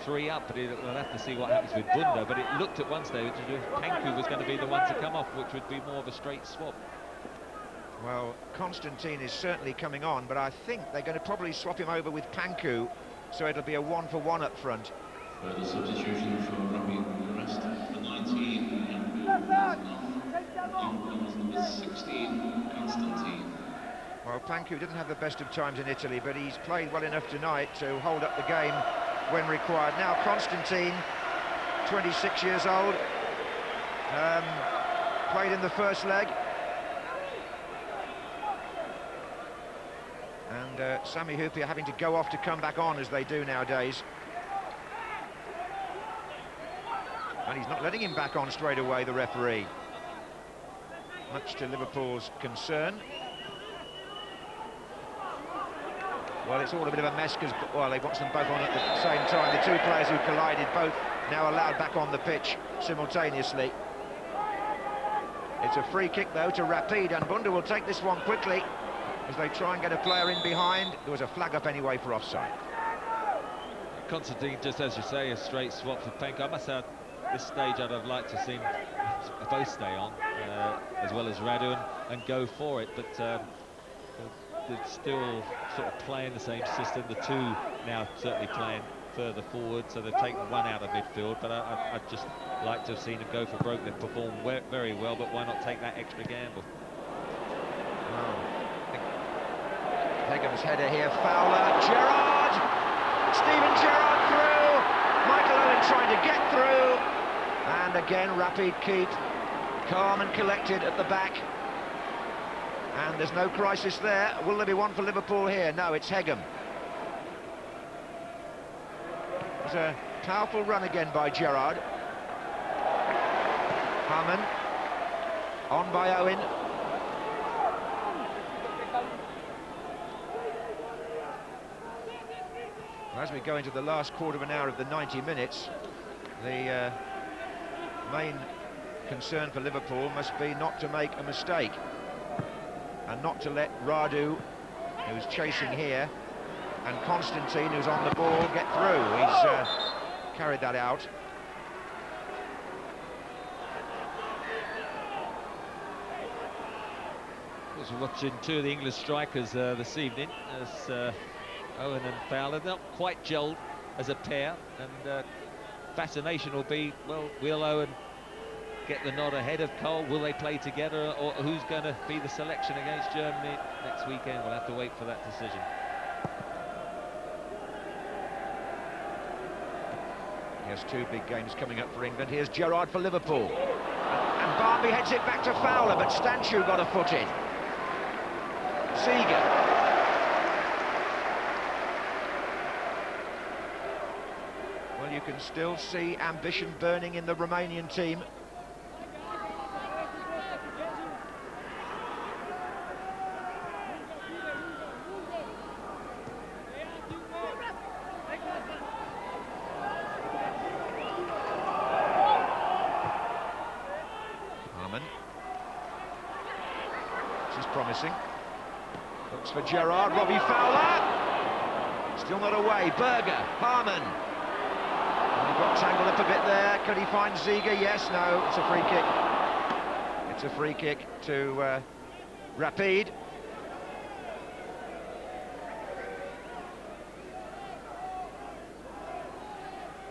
3 up, but we'll have to see what happens with Bunda. But it looked at one stage as if Panku was going to be the one to come off, which would be more of a straight swap. Well, Constantine is certainly coming on, but I think they're going to probably swap him over with Panku, so it'll be a 1-for-1 up front. Further substitution for Rapid Bucharest, the 19, number 16, Constantine. Well, Panku didn't have the best of times in Italy, but he's played well enough tonight to hold up the game when required. Now Constantine, 26 years old, played in the first leg. And Sami Hoopier having to go off to come back on, as they do nowadays. And he's not letting him back on straight away, the referee. Much to Liverpool's concern. Well, it's all a bit of a mess because, well, they want them both on at the same time. The two players who collided, both now allowed back on the pitch simultaneously. It's a free kick, though, to Rapid, and Bunda will take this one quickly as they try and get a player in behind. There was a flag up anyway for offside. Constantine, just as you say, a straight swap for Panku. I must say, at this stage, I'd have liked to see both stay on, as well as Radu, and go for it. But they're still sort of playing the same system. The two now certainly playing further forward, so they've taken one out of midfield. But I'd just like to have seen them go for broke. They've performed very well, but why not take that extra gamble? Hegham's header here, Fowler, Gerrard! Steven Gerrard through! Michael Owen trying to get through! And again, Rapid keep calm and collected at the back. And there's no crisis there. Will there be one for Liverpool here? No, it's Hegham. It was a powerful run again by Gerrard. Hamann, on by Owen. As we go into the last quarter of an hour of the 90 minutes, the main concern for Liverpool must be not to make a mistake and not to let Radu, who's chasing here, and Constantine, who's on the ball, get through. He's carried that out. I was watching two of the English strikers this evening, as Owen and Fowler, not quite gelled as a pair, and fascination will be, well, will Owen get the nod ahead of Cole? Will they play together, or who's going to be the selection against Germany next weekend? We'll have to wait for that decision. Here's two big games coming up for England. Here's Gerrard for Liverpool. And Barmby heads it back to Fowler, but Stanchu got a foot in. Seeger. Well, you can still see ambition burning in the Romanian team. Promising. Looks for Gerrard, Robbie Fowler. Still not away. Berger, Harman. He got tangled up a bit there. Could he find Ziga? Yes, no. It's a free kick. It's a free kick to Rapid.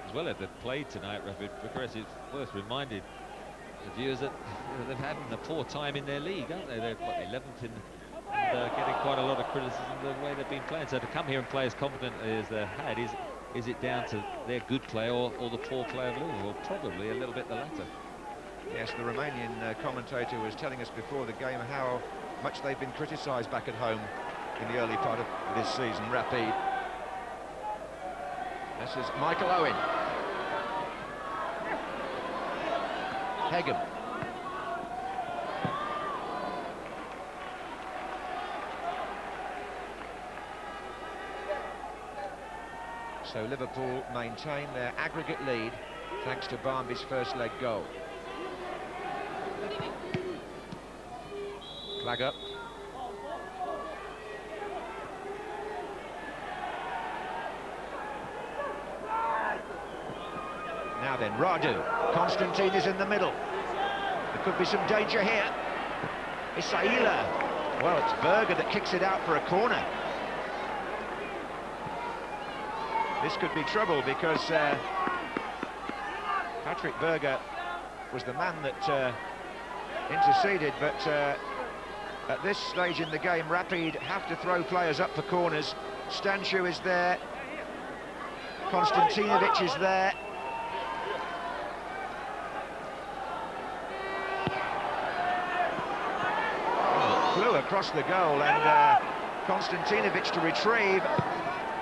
As well as they've played tonight, Rapid Bucharest, it's worth reminding the viewers that they've had a poor time in their league, aren't they? They're what, 11th in, and getting quite a lot of criticism the way they've been playing. So to come here and play as confidently as they had, is it down to their good play or the poor play of Liverpool? Probably a little bit the latter. Yes, the Romanian commentator was telling us before the game how much they've been criticised back at home in the early part of this season. Rapid. This is Michael Owen. Hegem. So Liverpool maintain their aggregate lead thanks to Barmby's first leg goal. Flag up. Now then, Radu. Constantine is in the middle. There could be some danger here. Isaila. Well, it's Berger that kicks it out for a corner. This could be trouble because Patrick Berger was the man that interceded, but at this stage in the game, Rapid have to throw players up for corners. Stanciu is there. Konstantinovic is there. Flew across the goal, and Konstantinovic to retrieve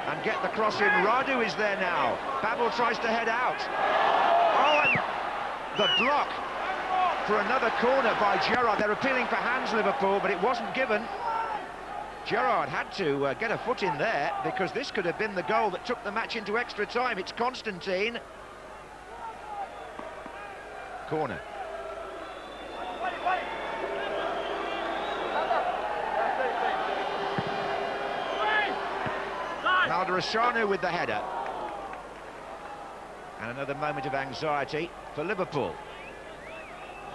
and get the cross in. Radu is there now. Babel tries to head out. Oh, and the block for another corner by Gerrard. They're appealing for hands, Liverpool, but it wasn't given. Gerrard had to get a foot in there because this could have been the goal that took the match into extra time. It's Constantine. Corner. Maldarashanu with the header. And another moment of anxiety for Liverpool.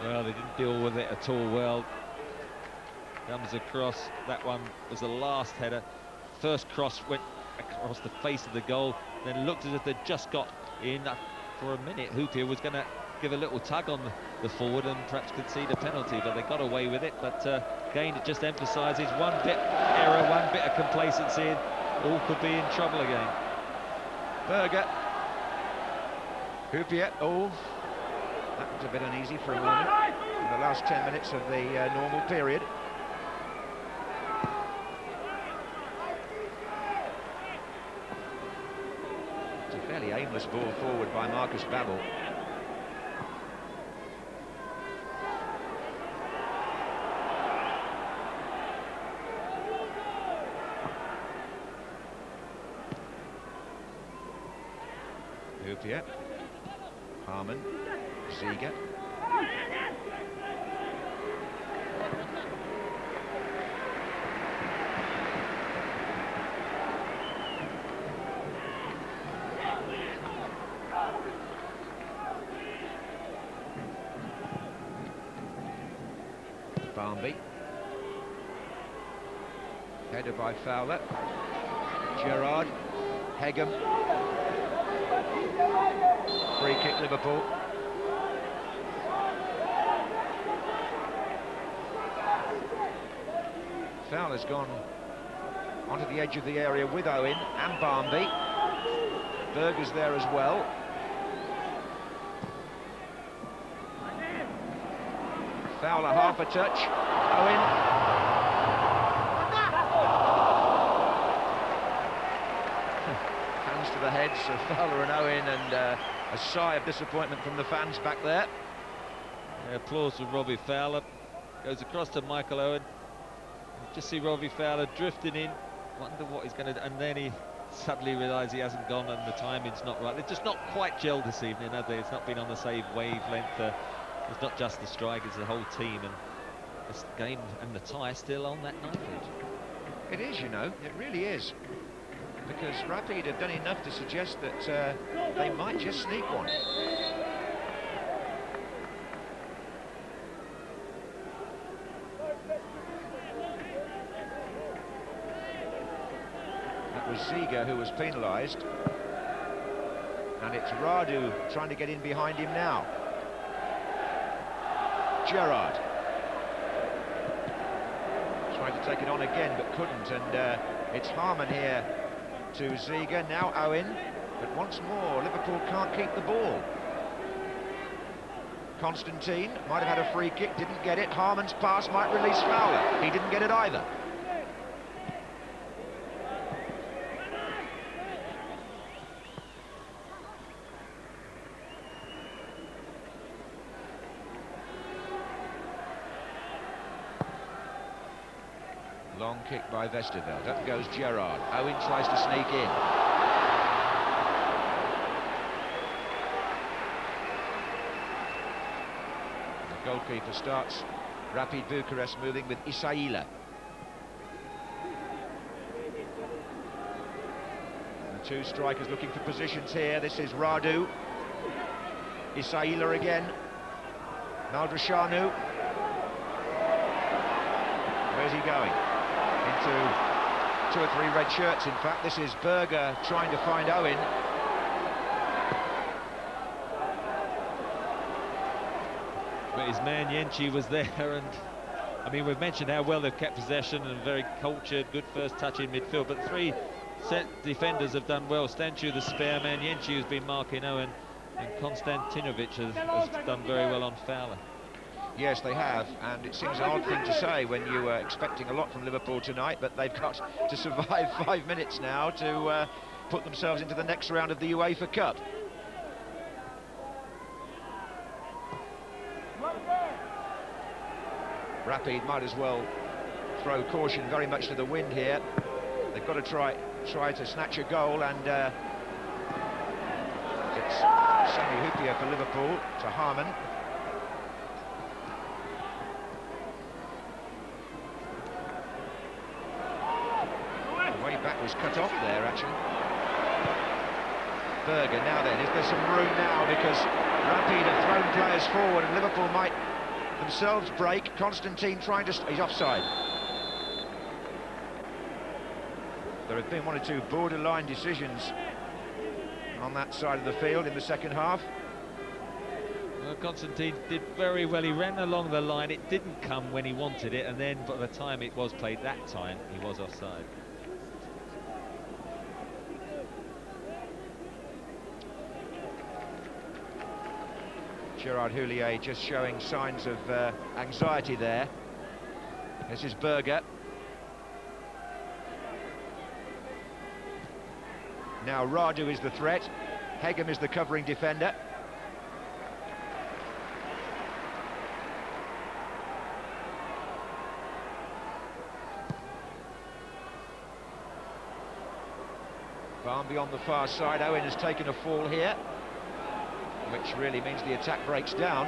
Well, they didn't deal with it at all well. Comes across, that one was the last header. First cross went across the face of the goal, then looked as if they'd just got in. For a minute, Hupia was going to give a little tug on the forward and perhaps concede a penalty, but they got away with it. But again, it just emphasises one bit error, one bit of complacency, and all could be in trouble again. Berger. Hupia. Oh, that was a bit uneasy for a moment in the last 10 minutes of the normal period. It's a fairly aimless ball forward by Marcus Babel. Hupia. Harman. Ziga. Barmby. Header by Fowler. Gerrard. Hegem. Free kick, Liverpool. Fowler's gone onto the edge of the area with Owen and Barmby. Berger's there as well. Fowler half a touch. Owen. guns to the heads of Fowler and Owen, and a sigh of disappointment from the fans back there. Yeah, applause for Robbie Fowler. Goes across to Michael Owen. Just see Robbie Fowler drifting in. Wonder what he's going to do, and then he suddenly realised he hasn't gone and the timing's not right. They're just not quite gelled this evening, have they? It's not been on the same wavelength. It's not just the strike, it's the whole team, and this game and the tie still on that knife edge. It is, you know, it really is. Because Rapid have done enough to suggest that they might just sneak one. That was Ziga who was penalised. And it's Radu trying to get in behind him now. Gerrard. Tried to take it on again, but couldn't, and it's Harman here to Ziga, now Owen, but once more, Liverpool can't keep the ball. Constantine might have had a free kick, didn't get it. Harman's pass might release Fowler, he didn't get it either. Long kick by Westerveld. Up goes Gerrard. Owen tries to sneak in. The goalkeeper starts Rapid Bucharest moving with Isaila. The two strikers looking for positions here. This is Radu. Isaila again. Maldrashanu. Where's he going? Into 2 or 3 red shirts, in fact. This is Berger trying to find Owen. But his man Yenchi was there, and I mean, we've mentioned how well they've kept possession and very cultured, good first touch in midfield, but 3 set defenders have done well. Stanchu, the spare man, Yenchi, who's been marking Owen, and Konstantinovic has done very well on Fowler. Yes, they have, and it seems an odd thing to say when you were expecting a lot from Liverpool tonight, but they've got to survive 5 minutes now to put themselves into the next round of the UEFA Cup. Rapid might as well throw caution very much to the wind here. They've got to try to snatch a goal, and it's Sami Hyypiä for Liverpool to Harman. Back was cut off there, actually. Berger, now then, is there some room now, because Rapid have thrown players forward and Liverpool might themselves break. Constantine trying to... he's offside. There have been 1 or 2 borderline decisions on that side of the field in the second half. Well, Constantine did very well. He ran along the line. It didn't come when he wanted it, and then by the time it was played that time, he was offside. Gerard Houllier just showing signs of anxiety there. This is Berger. Now Radu is the threat. Hegem is the covering defender. Barnby on the far side. Owen has taken a fall here, which really means the attack breaks down.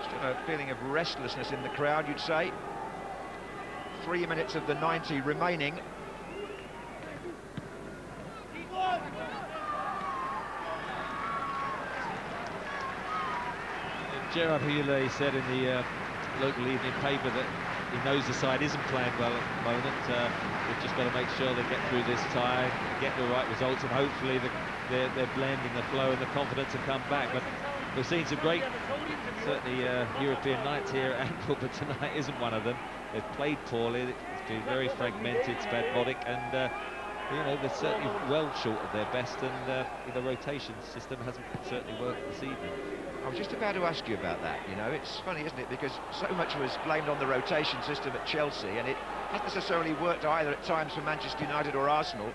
Still a feeling of restlessness in the crowd, you'd say. 3 minutes of the 90 remaining. Gerard Houllier said in the local evening paper that he knows the side isn't playing well at the moment. They've just got to make sure they get through this tie, get the right results, and hopefully their blend and the flow and the confidence will come back. But we've seen some great, certainly European nights here at Anfield, but tonight isn't one of them. They've played poorly. It's been very fragmented, spasmodic, and you know, they're certainly well short of their best, and the rotation system hasn't certainly worked this evening. I was just about to ask you about that. You know, it's funny, isn't it? Because so much was blamed on the rotation system at Chelsea, and it hasn't necessarily worked either at times for Manchester United or Arsenal,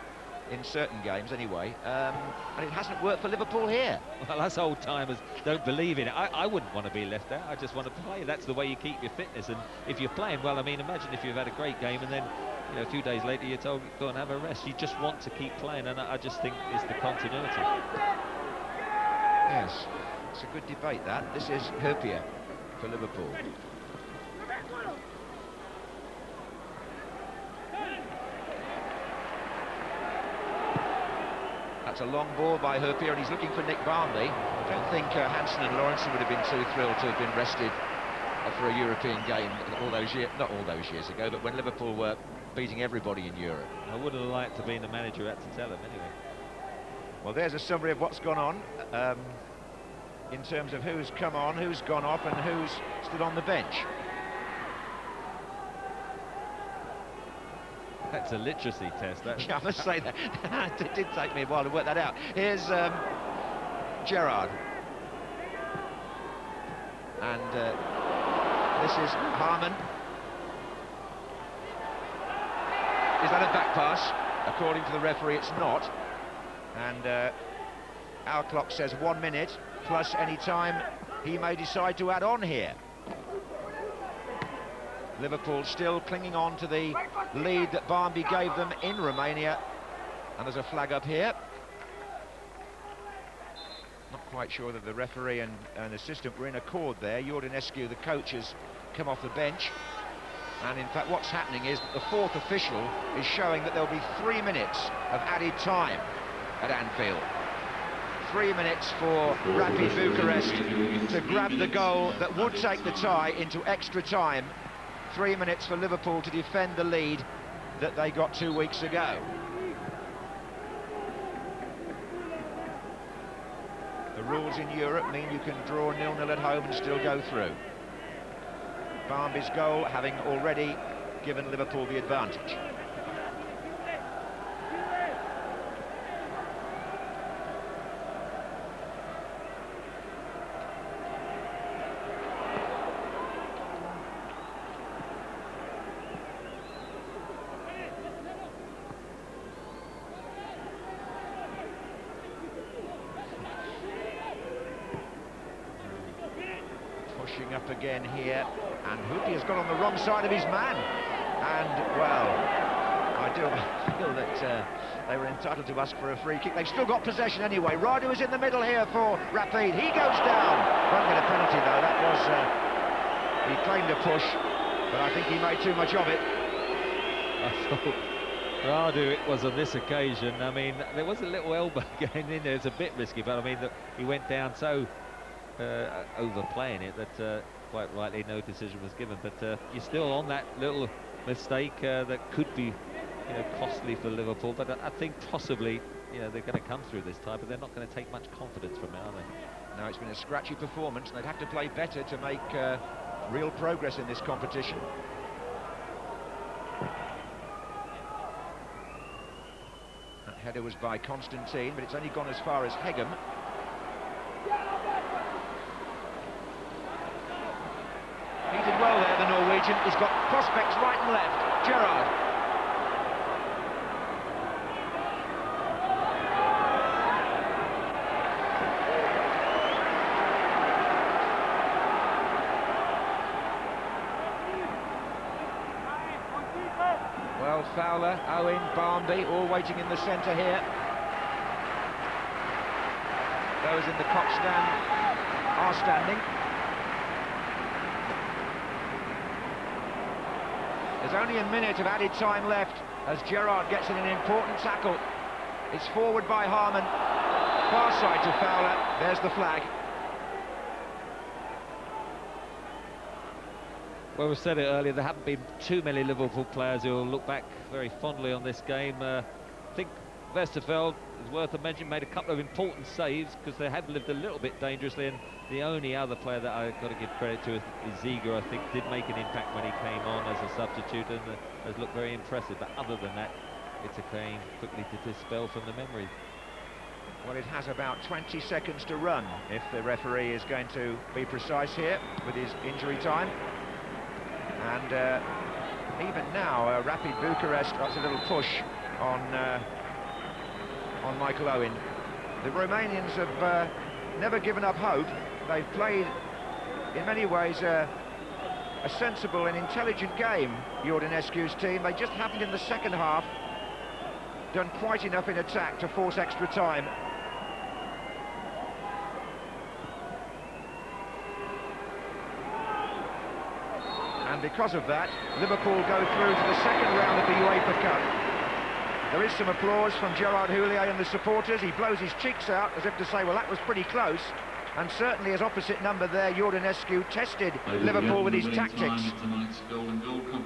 in certain games anyway, and it hasn't worked for Liverpool here. Well, us old-timers don't believe in it. I wouldn't want to be left out. I just want to play. That's the way you keep your fitness. And if you're playing well, I mean, imagine if you've had a great game and then, you know, a few days later you're told go and have a rest. You just want to keep playing, and I just think it's the continuity. Yes, it's a good debate, that. This is Hurpier for Liverpool. That's a long ball by Hurpier, and he's looking for Nick Barmby. I don't think Hansen and Lawrenson would have been too thrilled to have been rested for a European game all those years, not all those years ago, but when Liverpool were beating everybody in Europe. I would have liked to be the manager at to tell him anyway. Well, there's a summary of what's gone on in terms of who's come on, who's gone off, and who's stood on the bench. That's a literacy test. Yeah, I must say that. It did take me a while to work that out. Here's Gerrard. And this is Harman. Is that a back pass? According to the referee, it's not. And our clock says 1 minute, plus any time he may decide to add on here. Liverpool still clinging on to the lead that Barmby gave them in Romania. And there's a flag up here. Not quite sure that the referee and assistant were in accord there. Iordanescu, the coach, has come off the bench. And in fact, what's happening is that the fourth official is showing that there'll be 3 minutes of added time at Anfield. 3 minutes for Rapid Bucharest to grab the goal that would take the tie into extra time. 3 minutes for Liverpool to defend the lead that they got 2 weeks ago. The rules in Europe mean you can draw 0-0 at home and still go through. Barmby's goal having already given Liverpool the advantage. Pushing up again here, and Hupier's got on the wrong side of his man. And, well, I do feel that they were entitled to ask for a free kick. They've still got possession anyway. Radu is in the middle here for Rapid. He goes down. Won't get a penalty, though. That was... he claimed a push, but I think he made too much of it. I thought Radu, it was on this occasion. I mean, there was a little elbow going in there. It's a bit risky, but I mean, he went down so... overplaying it that quite rightly no decision was given, but you're still on that little mistake that could be, you know, costly for Liverpool. But I think possibly, you know, they're going to come through this time, but they're not going to take much confidence from it, are they? No, it's been a scratchy performance, and they'd have to play better to make real progress in this competition. That header was by Constantine, but it's only gone as far as Hegem. He did well there, the Norwegian. He's got prospects right and left. Gerrard. Well, Fowler, Owen, Barmby, all waiting in the centre here. Those in the Cox stand are standing. There's only a minute of added time left as Gerrard gets in an important tackle. It's forward by Harman, far side to Fowler. There's the flag. Well, we said it earlier, there haven't been too many Liverpool players who will look back very fondly on this game. I think Westerveld is worth a mention, made a couple of important saves because they have lived a little bit dangerously, and the only other player that I've got to give credit to is Ziege. I think did make an impact when he came on as a substitute and has looked very impressive, but other than that, it's a game quickly to dispel from the memory. Well, it has about 20 seconds to run if the referee is going to be precise here with his injury time. And even now, Rapid Bucharest got a little push on Michael Owen. The Romanians have never given up hope. They've played, in many ways, a sensible and intelligent game, Iordanescu's team. They just haven't, in the second half, done quite enough in attack to force extra time. And because of that, Liverpool go through to the second round of the UEFA Cup. There is some applause from Gerard Houllier and the supporters. He blows his cheeks out as if to say, well, that was pretty close. And certainly his opposite number there, Iordanescu, tested Liverpool with his tactics.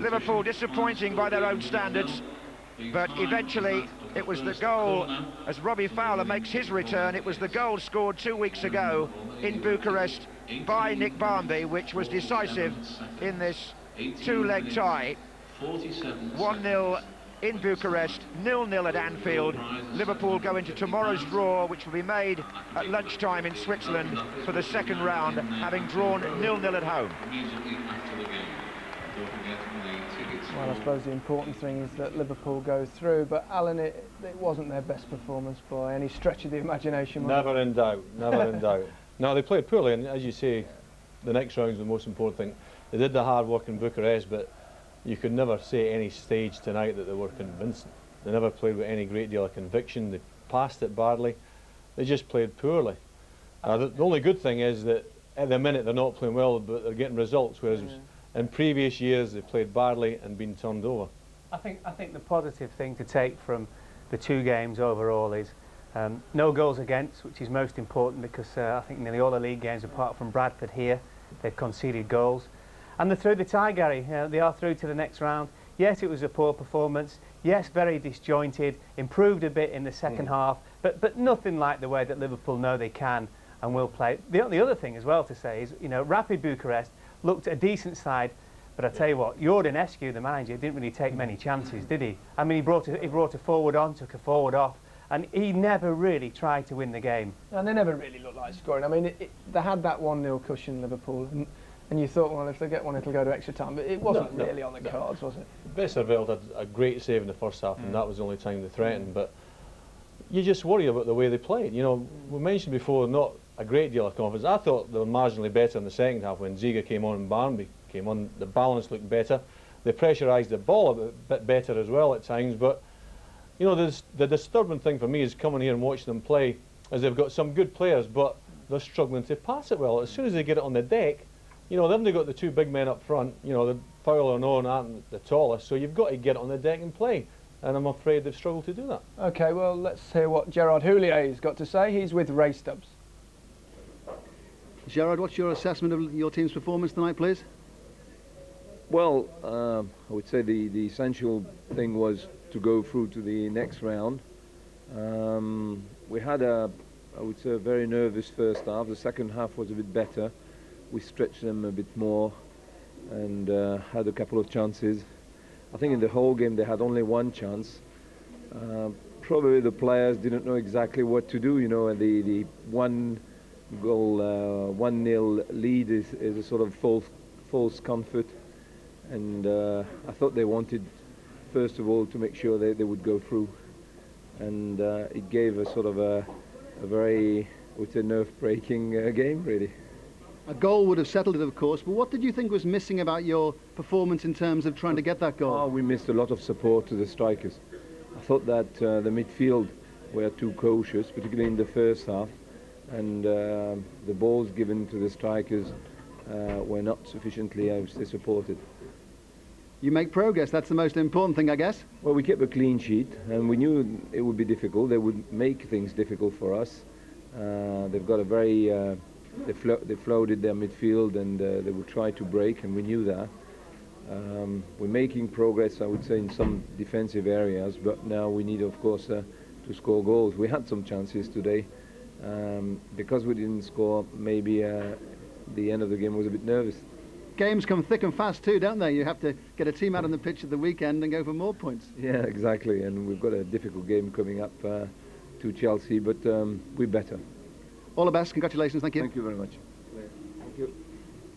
Liverpool disappointing by their own standards, but eventually it was the goal, as Robbie Fowler makes his return, it was the goal scored 2 weeks ago in Bucharest by Nick Barmby, which was decisive in this two-leg tie. 1-0 in Bucharest, 0-0 at Anfield. Liverpool go into tomorrow's draw, which will be made at lunchtime in Switzerland for the second round, having drawn 0-0 at home. Well, I suppose the important thing is that Liverpool go through, but Alan, it wasn't their best performance by any stretch of the imagination. Never in doubt, never in doubt. No, they played poorly, and as you say, the next round's the most important thing. They did the hard work in Bucharest, but you could never say at any stage tonight that they were convincing. They never played with any great deal of conviction. They passed it badly. They just played poorly. The only good thing is that at the minute they're not playing well, but they're getting results, whereas in previous years they played badly and been turned over. I think the positive thing to take from the two games overall is no goals against, which is most important, because I think nearly all the league games, apart from Bradford here, they've conceded goals. And they're through the tie, Gary. They are through to the next round. Yes, it was a poor performance. Yes, very disjointed. Improved a bit in the second half, but nothing like the way that Liverpool know they can and will play. The other thing as well to say is, you know, Rapid Bucharest looked a decent side, but I tell you what, Iordanescu, the manager, didn't really take many chances, did he? I mean, he brought a forward on, took a forward off, and he never really tried to win the game. And they never really looked like scoring. I mean, they had that 1-0 cushion, Liverpool, and you thought, well, if they get one, it'll go to extra time. But it wasn't really on the cards, was it? Westerveld had a great save in the first half, and that was the only time they threatened. But you just worry about the way they played. You know, we mentioned before, not a great deal of confidence. I thought they were marginally better in the second half when Ziga came on and Barmby came on. The balance looked better. They pressurised the ball a bit better as well at times. But you know, the disturbing thing for me is coming here and watching them play, is they've got some good players, but they're struggling to pass it well. As soon as they get it on the deck, you know, they've got the two big men up front. You know, the Fowler and Owen aren't the tallest, so you've got to get it on the deck and play. And I'm afraid they've struggled to do that. OK, well, let's hear what Gerard Houllier has got to say. He's with Race Dubs. Gerard, what's your assessment of your team's performance tonight, please? Well, I would say the essential thing was to go through to the next round. We had I would say, a very nervous first half. The second half was a bit better. We stretched them a bit more and had a couple of chances. I think in the whole game they had only one chance. Probably the players didn't know exactly what to do, you know, and the 1-0 lead is a sort of false comfort. And I thought they wanted, first of all, to make sure they would go through. And it gave a sort of a very, I would say, nerve-breaking game, really. A goal would have settled it, of course, but what did you think was missing about your performance in terms of trying to get that goal? Oh, we missed a lot of support to the strikers. I thought that the midfield were too cautious, particularly in the first half, and the balls given to the strikers were not sufficiently, I would say, supported. You make progress, that's the most important thing, I guess. Well, we kept a clean sheet, and we knew it would be difficult. They would make things difficult for us. They've got a very... They floated their midfield and they would try to break, and we knew that. We're making progress, I would say, in some defensive areas, but now we need, of course, to score goals. We had some chances today. Because we didn't score, maybe the end of the game was a bit nervous. Games come thick and fast too, don't they? You have to get a team out on the pitch at the weekend and go for more points. Yeah, exactly, and we've got a difficult game coming up to Chelsea, but we're better. All the best. Congratulations. Thank you. Thank you very much. Thank you.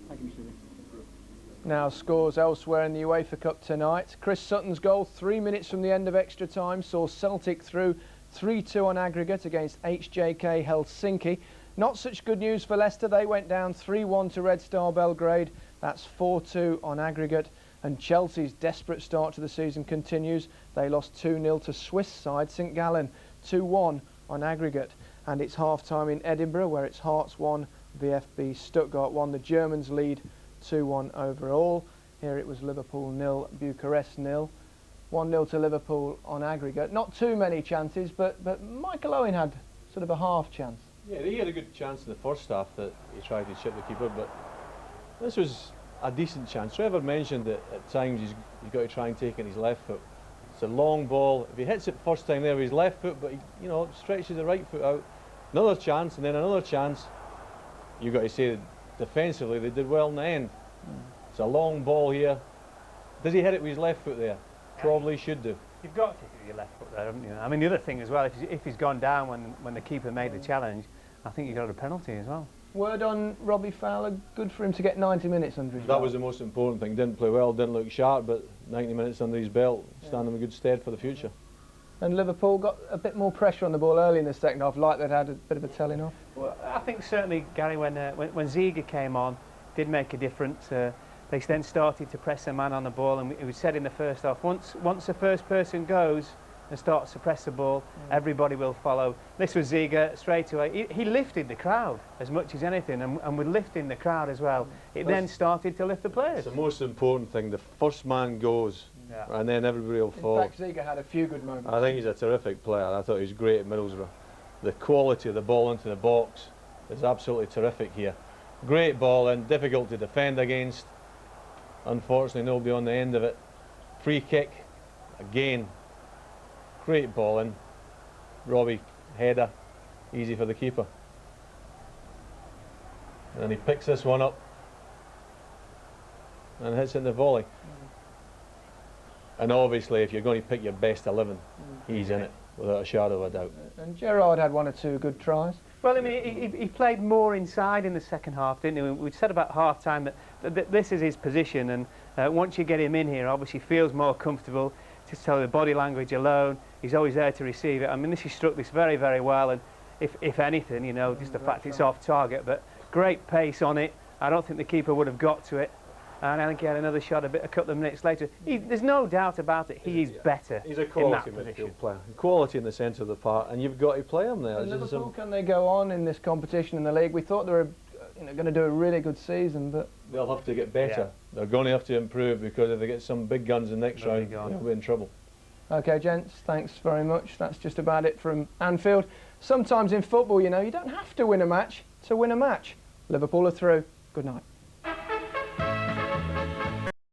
Thank you, Mr. Now scores elsewhere in the UEFA Cup tonight. Chris Sutton's goal 3 minutes from the end of extra time saw Celtic through 3-2 on aggregate against HJK Helsinki. Not such good news for Leicester. They went down 3-1 to Red Star Belgrade. That's 4-2 on aggregate. And Chelsea's desperate start to the season continues. They lost 2-0 to Swiss side St Gallen, 2-1 on aggregate. And it's half-time in Edinburgh, where it's Hearts 1, VfB Stuttgart 1. The Germans lead 2-1 overall. Here it was Liverpool 0, Bucharest 0. 1-0 to Liverpool on aggregate. Not too many chances, but Michael Owen had sort of a half chance. Yeah, he had a good chance in the first half that he tried to chip the keeper, but this was a decent chance. Trevor mentioned that at times he's got to try and take it in his left foot. It's a long ball. If he hits it first time there with his left foot, but he, you know, stretches the right foot out. Another chance, and then another chance. You've got to say that defensively they did well in the end. It's a long ball here. Does he hit it with his left foot there? Probably should do. You've got to hit it with your left foot there, haven't you? I mean, the other thing as well, if he's gone down when the keeper made the challenge, I think you got a penalty as well. Word on Robbie Fowler, good for him to get 90 minutes under his belt. That was the most important thing. Didn't play well, didn't look sharp, but 90 minutes under his belt, stand him in good stead for the future. And Liverpool got a bit more pressure on the ball early in the second half, like they'd had a bit of a telling off. Well, I think certainly, Gary, when Ziege came on, did make a difference. They then started to press a man on the ball, and it was said in the first half, once the first person goes and starts to press the ball, everybody will follow. This was Ziege straight away. He lifted the crowd as much as anything, and with lifting the crowd as well, it then started to lift the players. It's the most important thing. The first man goes, and then everybody will follow. In fact, Ziege had a few good moments. I think he's a terrific player. I thought he was great at Middlesbrough. The quality of the ball into the box is absolutely terrific here. Great ball in, difficult to defend against. Unfortunately, nobody on the end of it. Free kick, again. Great ball in. Robbie, header, easy for the keeper. And he picks this one up and hits it in the volley. And obviously, if you're going to pick your best 11, he's in it, without a shadow of a doubt. And Gerrard had one or two good tries. Well, I mean, he played more inside in the second half, didn't he? We said about half-time that this is his position, and once you get him in here, obviously feels more comfortable. Just tell the body language alone, he's always there to receive it. I mean, he struck this very, very well, and if anything, you know, just the fact it's off target, but great pace on it. I don't think the keeper would have got to it. And I think he had another shot a couple of minutes later. There's no doubt about it, he is better. He's a quality midfield player. Quality in the centre of the park, and you've got to play him there. And Liverpool, can they go on in this competition in the league? We thought they were going to do a really good season, but they'll have to get better. They're going to have to improve, because if they get some big guns in the next round, they'll be in trouble. OK, gents, thanks very much. That's just about it from Anfield. Sometimes in football, you know, you don't have to win a match to win a match. Liverpool are through. Good night.